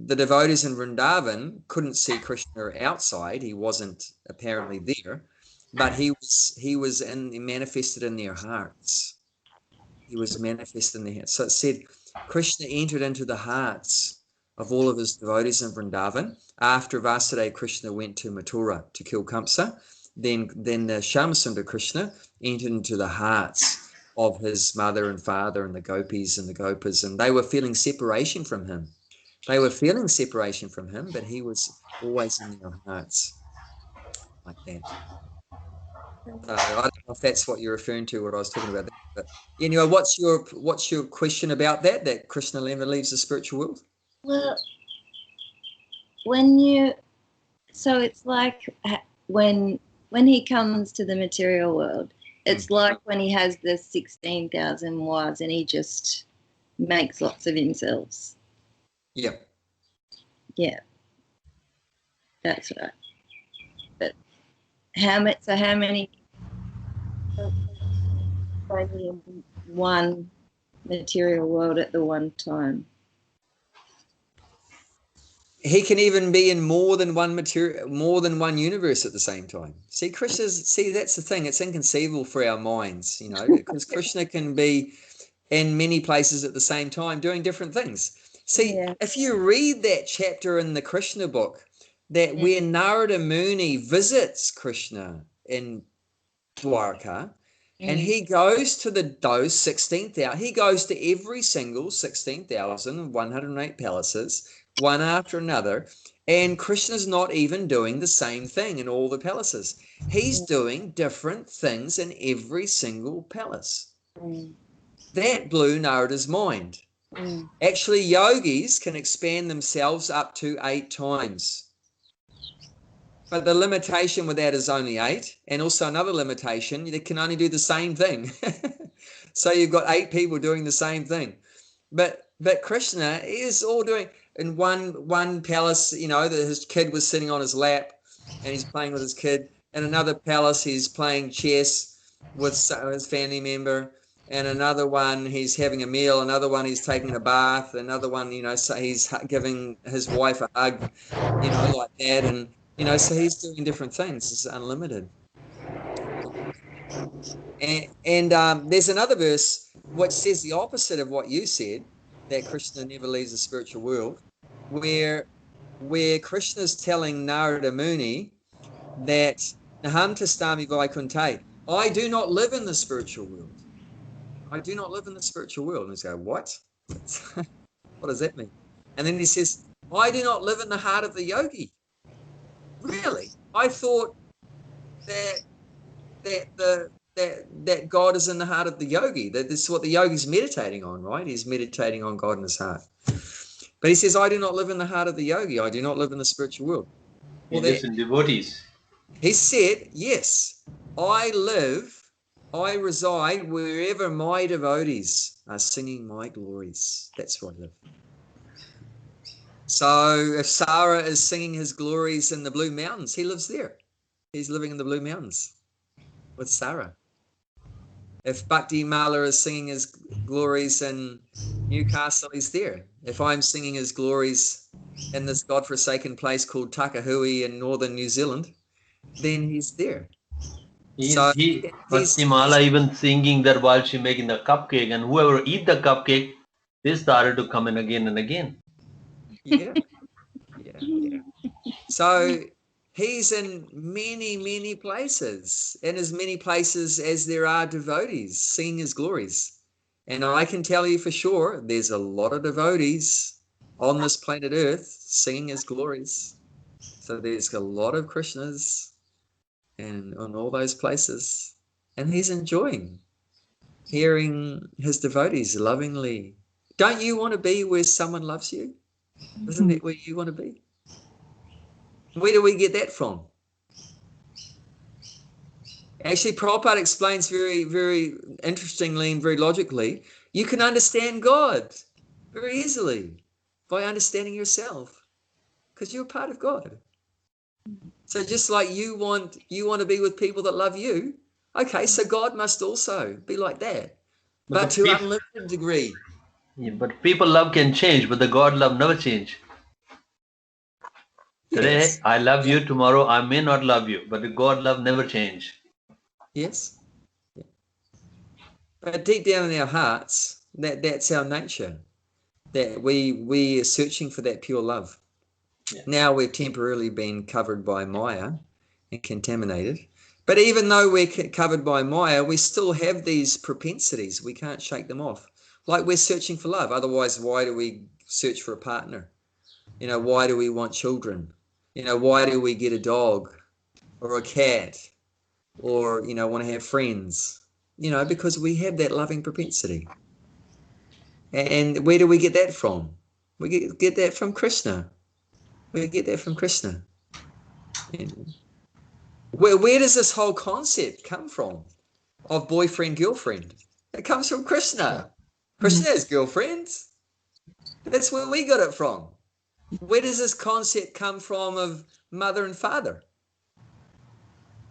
the devotees in Vrindavan couldn't see Krishna outside. He wasn't apparently there, but he was manifested in their hearts. He was manifested in their hearts. So it said Krishna entered into the hearts of all of his devotees in Vrindavan. After Vasudeva Krishna went to Mathura to kill Kamsa, then the Shamasundar Krishna entered into the hearts of his mother and father and the gopis and the gopas, and they were feeling separation from him. They were feeling separation from him, but he was always in their hearts, like that. I don't know if that's what you're referring to, what I was talking about. But anyway, what's your question about that Krishna never leaves the spiritual world? Well, so it's like when he comes to the material world, it's like when he has the 16,000 wives and he just makes lots of himself. Yeah. Yeah. That's right. But how many only in one material world at the one time? he can even be in more than one universe at the same time. See, that's the thing. It's inconceivable for our minds, because Krishna can be in many places at the same time doing different things. See, if you read that chapter in the Krishna book, that where Narada Muni visits Krishna in Dwarka, and he goes to those 16,000, he goes to every single 16,108 palaces, one after another, and Krishna's not even doing the same thing in all the palaces. He's doing different things in every single palace. That blew Narada's mind. Actually, yogis can expand themselves up to 8 times. But the limitation with that is only 8. And also another limitation, they can only do the same thing. So you've got 8 people doing the same thing. But Krishna is all doing in one palace, that his kid was sitting on his lap and he's playing with his kid. In another palace, he's playing chess with his family member. And another one, he's having a meal. Another one, he's taking a bath. Another one, so he's giving his wife a hug, like that. And, so he's doing different things. It's unlimited. And there's another verse which says the opposite of what you said, that Krishna never leaves the spiritual world, where Krishna's telling Narada Muni that Naham tastami vaikunte, I do not live in the spiritual world. I do not live in the spiritual world. And he's going, what? What does that mean? And then he says, I do not live in the heart of the yogi. Really? I thought that God is in the heart of the yogi. That this is what the yogi's meditating on, right? He's meditating on God in his heart. But he says, I do not live in the heart of the yogi. I do not live in the spiritual world. He lives in devotees. He said, yes, I reside wherever my devotees are singing my glories. That's where I live. So if Sara is singing his glories in the Blue Mountains, he lives there. He's living in the Blue Mountains with Sara. If Bhakti Mala is singing his glories in Newcastle, he's there. If I'm singing his glories in this godforsaken place called Takahui in northern New Zealand, then he's there. Bhakti Mala even singing that while she making the cupcake, and whoever eat the cupcake, they started to come in again and again. Yeah. So he's in many, many places, and as many places as there are devotees singing his glories. And I can tell you for sure, there's a lot of devotees on this planet Earth singing his glories. So there's a lot of Krishnas and on all those places. And he's enjoying hearing his devotees lovingly. Don't you want to be where someone loves you? Isn't that where you want to be? Where do we get that from? Actually, Prabhupada explains very, very interestingly and very logically, you can understand God very easily by understanding yourself, because you're a part of God. So just like you want to be with people that love you, okay, so God must also be like that, but to an unlimited degree. Yeah, but people love can change, but the God love never change. Today, Yes. I love you. Tomorrow, I may not love you, but the God love never change. Yes. Yeah. But deep down in our hearts, that's our nature, that we are searching for that pure love. Yeah. Now we've temporarily been covered by Maya and contaminated. But even though we're covered by Maya, we still have these propensities. We can't shake them off. Like we're searching for love. Otherwise, why do we search for a partner? Why do we want children? Why do we get a dog or a cat or, want to have friends? Because we have that loving propensity. And where do we get that from? We get that from Krishna. We get that from Krishna. Where does this whole concept come from of boyfriend, girlfriend? It comes from Krishna. Krishna has girlfriends. That's where we got it from. Where does this concept come from of mother and father?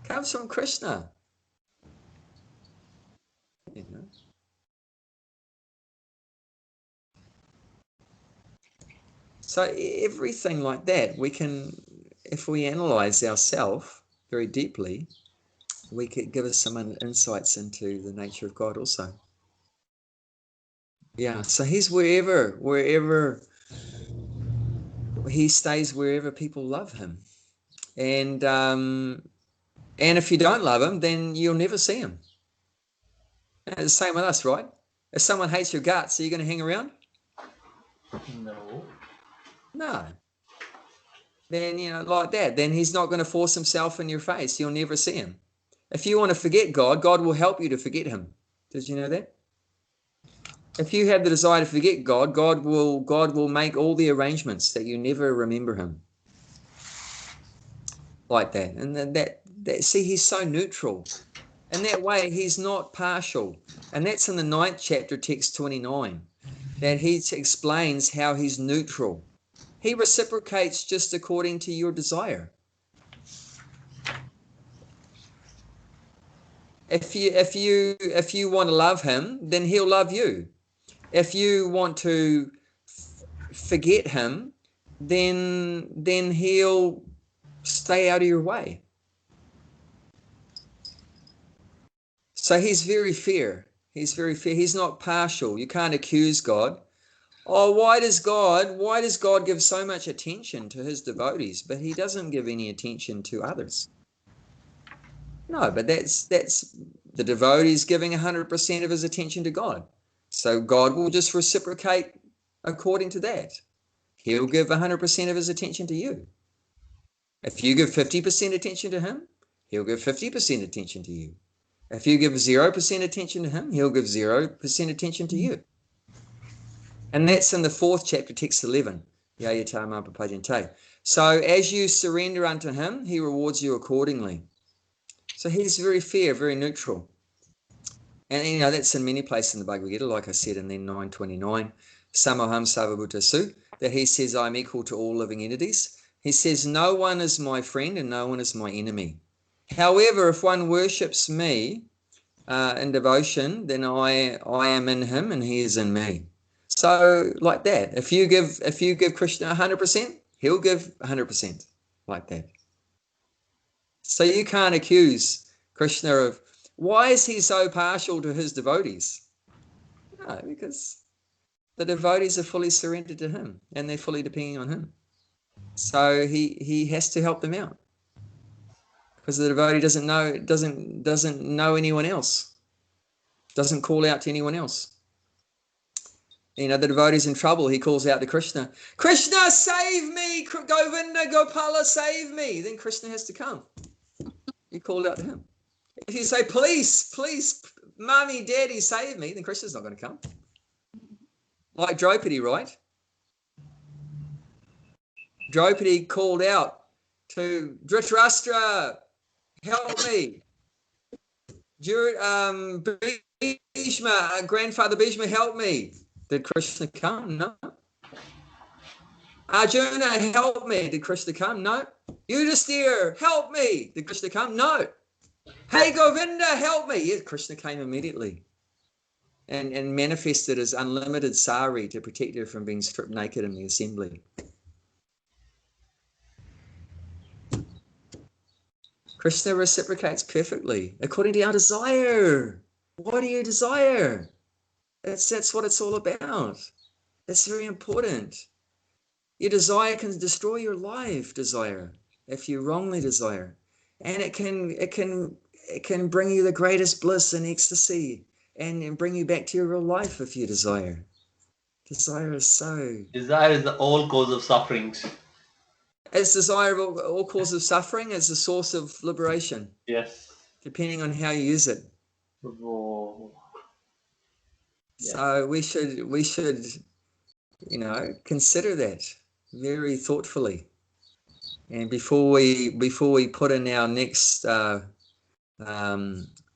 It comes from Krishna. So everything like that, we can, if we analyze ourselves very deeply, we could give us some insights into the nature of God also. Yeah, so he's wherever he stays, wherever people love him. And if you don't love him, then you'll never see him. And it's the same with us, right? If someone hates your guts, are you going to hang around? No. No. Then, like that, then he's not going to force himself in your face. You'll never see him. If you want to forget God, God will help you to forget him. Did you know that? If you have the desire to forget God, God will make all the arrangements that you never remember him. Like that. And that see, he's so neutral. In that way, he's not partial. And that's in the 9th chapter, text 29, that he explains how he's neutral. He reciprocates just according to your desire. If you want to love him, then he'll love you. If you want to forget him, then he'll stay out of your way. So he's very fair. He's very fair. He's not partial. You can't accuse God. Oh, why does God give so much attention to his devotees, but he doesn't give any attention to others? No, but that's the devotees giving 100% of his attention to God. So God will just reciprocate according to that. He'll give 100% of his attention to you. If you give 50% attention to him, he'll give 50% attention to you. If you give 0% attention to him, he'll give 0% attention to you. And that's in the 4th chapter, text 11. So as you surrender unto him, he rewards you accordingly. So he's very fair, very neutral. And that's in many places in the Bhagavad Gita, like I said in then 9:29, Samoham Sarvabhutasu, that he says, I'm equal to all living entities. He says, no one is my friend and no one is my enemy. However, if one worships me in devotion, then I am in him and he is in me. So like that, if you give Krishna 100%, he'll give 100%, like that. So you can't accuse Krishna of, why is he so partial to his devotees? No, because the devotees are fully surrendered to him and they're fully depending on him. So he has to help them out, because the devotee doesn't know anyone else, doesn't call out to anyone else. The devotee's in trouble, he calls out to Krishna, Krishna, save me, Govinda, Gopala, save me. Then Krishna has to come. You called out to him. If you say, please, mommy, daddy, save me, then Krishna's not going to come. Like Draupadi, right? Draupadi called out to Dhritarashtra, help me. Bhishma, grandfather Bhishma, help me. Did Krishna come? No. Arjuna, help me. Did Krishna come? No. Yudhisthira, help me. Did Krishna come? No. Hey, Govinda, help me. Yes, Krishna came immediately and manifested his unlimited sari to protect her from being stripped naked in the assembly. Krishna reciprocates perfectly according to our desire. What do you desire? That's what it's all about. That's very important. Your desire can destroy your life, desire, if you wrongly desire. And it can bring you the greatest bliss and ecstasy and bring you back to your real life if you desire. Desire is the all cause of sufferings. It's desire of all cause of suffering as the source of liberation. Yes. Depending on how you use it. Oh. Yeah. So we should, consider that very thoughtfully. And before we put in our next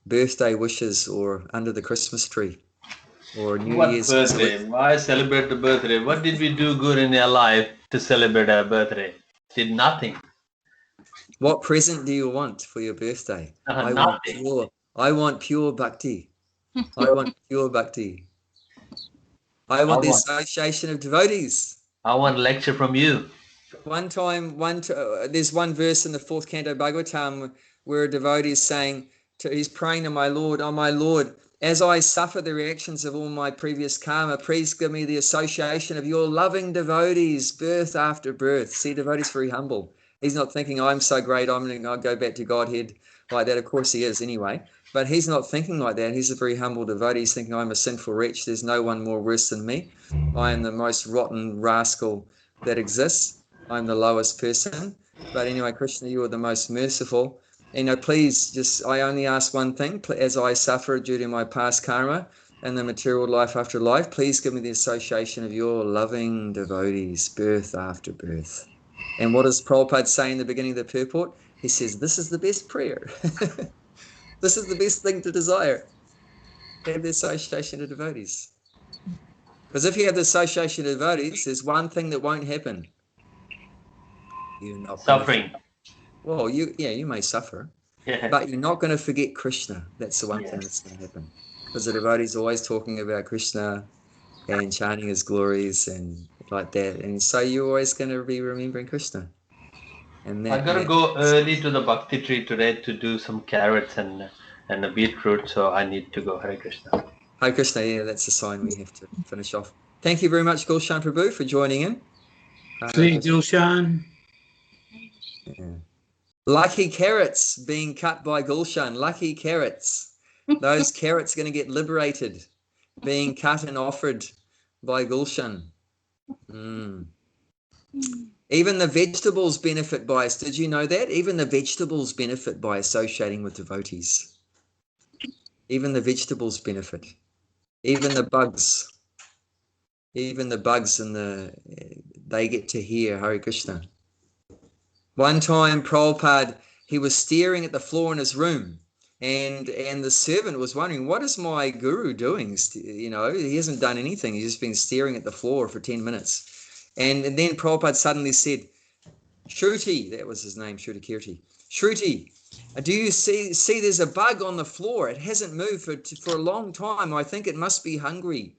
birthday wishes or under the Christmas tree or New Year's birthday? Why celebrate the birthday? What did we do good in our life to celebrate our birthday? Did nothing. What present do you want for your birthday? I want pure bhakti. I want pure bhakti. I want the association of devotees. I want a lecture from you. One time, there's one verse in the 4th canto Bhagavatam where a devotee is saying, he's praying to my Lord, oh my Lord, as I suffer the reactions of all my previous karma, please give me the association of your loving devotees, birth after birth. See, devotee's very humble. He's not thinking, I'm so great, I'll go back to Godhead like that. Of course he is anyway. But he's not thinking like that. He's a very humble devotee. He's thinking, I'm a sinful wretch. There's no one more worse than me. I am the most rotten rascal that exists. I'm the lowest person. But anyway, Krishna, you are the most merciful. Please I only ask one thing. As I suffer due to my past karma and the material life after life, please give me the association of your loving devotees, birth after birth. And what does Prabhupada say in the beginning of the purport? He says, this is the best prayer. This is the best thing to desire. Have the association of devotees. Because if you have the association of devotees, there's one thing that won't happen. You're not Suffering. Well, you may suffer, but you're not going to forget Krishna. That's the one thing that's going to happen. Because the devotees are always talking about Krishna and chanting his glories and like that. And so you're always going to be remembering Krishna. And I'm going to go early to the Bhakti tree today to do some carrots and a beetroot. So I need to go. Hare Krishna. Hare Krishna, yeah, that's a sign we have to finish off. Thank you very much, Gulshan Prabhu, for joining in. See you, Gulshan. Yeah. Lucky carrots being cut by Gulshan. Lucky carrots. Those carrots are going to get liberated, being cut and offered by Gulshan. Even the vegetables benefit by us. Did you know that? Even the vegetables benefit by associating with devotees. Even the vegetables benefit. Even the bugs. Even the bugs they get to hear Hare Krishna. One time, Prabhupada, he was staring at the floor in his room, and the servant was wondering, what is my guru doing? He hasn't done anything. He's just been staring at the floor for 10 minutes. And then Prabhupada suddenly said, Shruti, that was his name, Shruti Kirti. Shruti, do you see there's a bug on the floor? It hasn't moved for a long time. I think it must be hungry.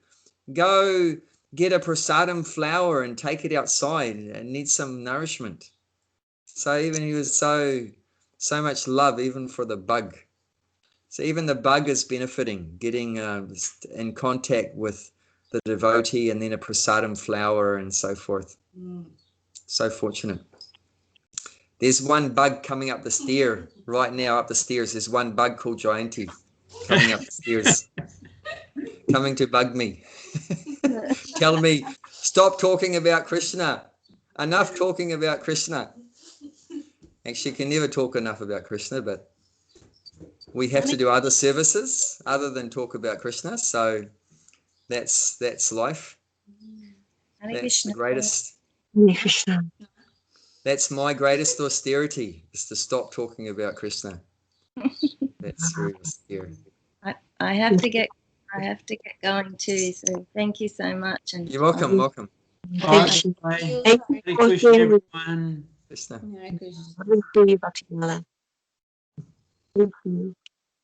Go get a prasadam flower and take it outside. It needs some nourishment. So even he was so much love even for the bug. So even the bug is benefiting, getting in contact with the devotee and then a prasadam flower and so forth. So fortunate. There's one bug coming up the stair right now, up the stairs. There's one bug called Jayanti coming up the stairs, coming to bug me, telling me, stop talking about Krishna. Enough talking about Krishna. Actually, you can never talk enough about Krishna, but we have to do other services other than talk about Krishna. So that's life. That's the greatest. Krishna. That's my greatest austerity, is to stop talking about Krishna. That's very austere. I have to get going too. So thank you so much. And You're welcome. Welcome. Thank you. Hare Krishna, everyone. Krishna. Thank you, Bhakti-Mala. Thank you.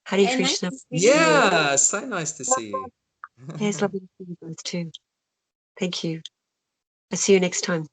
Hare Krishna. Yeah, so nice to see you. It's lovely to see you both too. Thank you. I'll see you next time.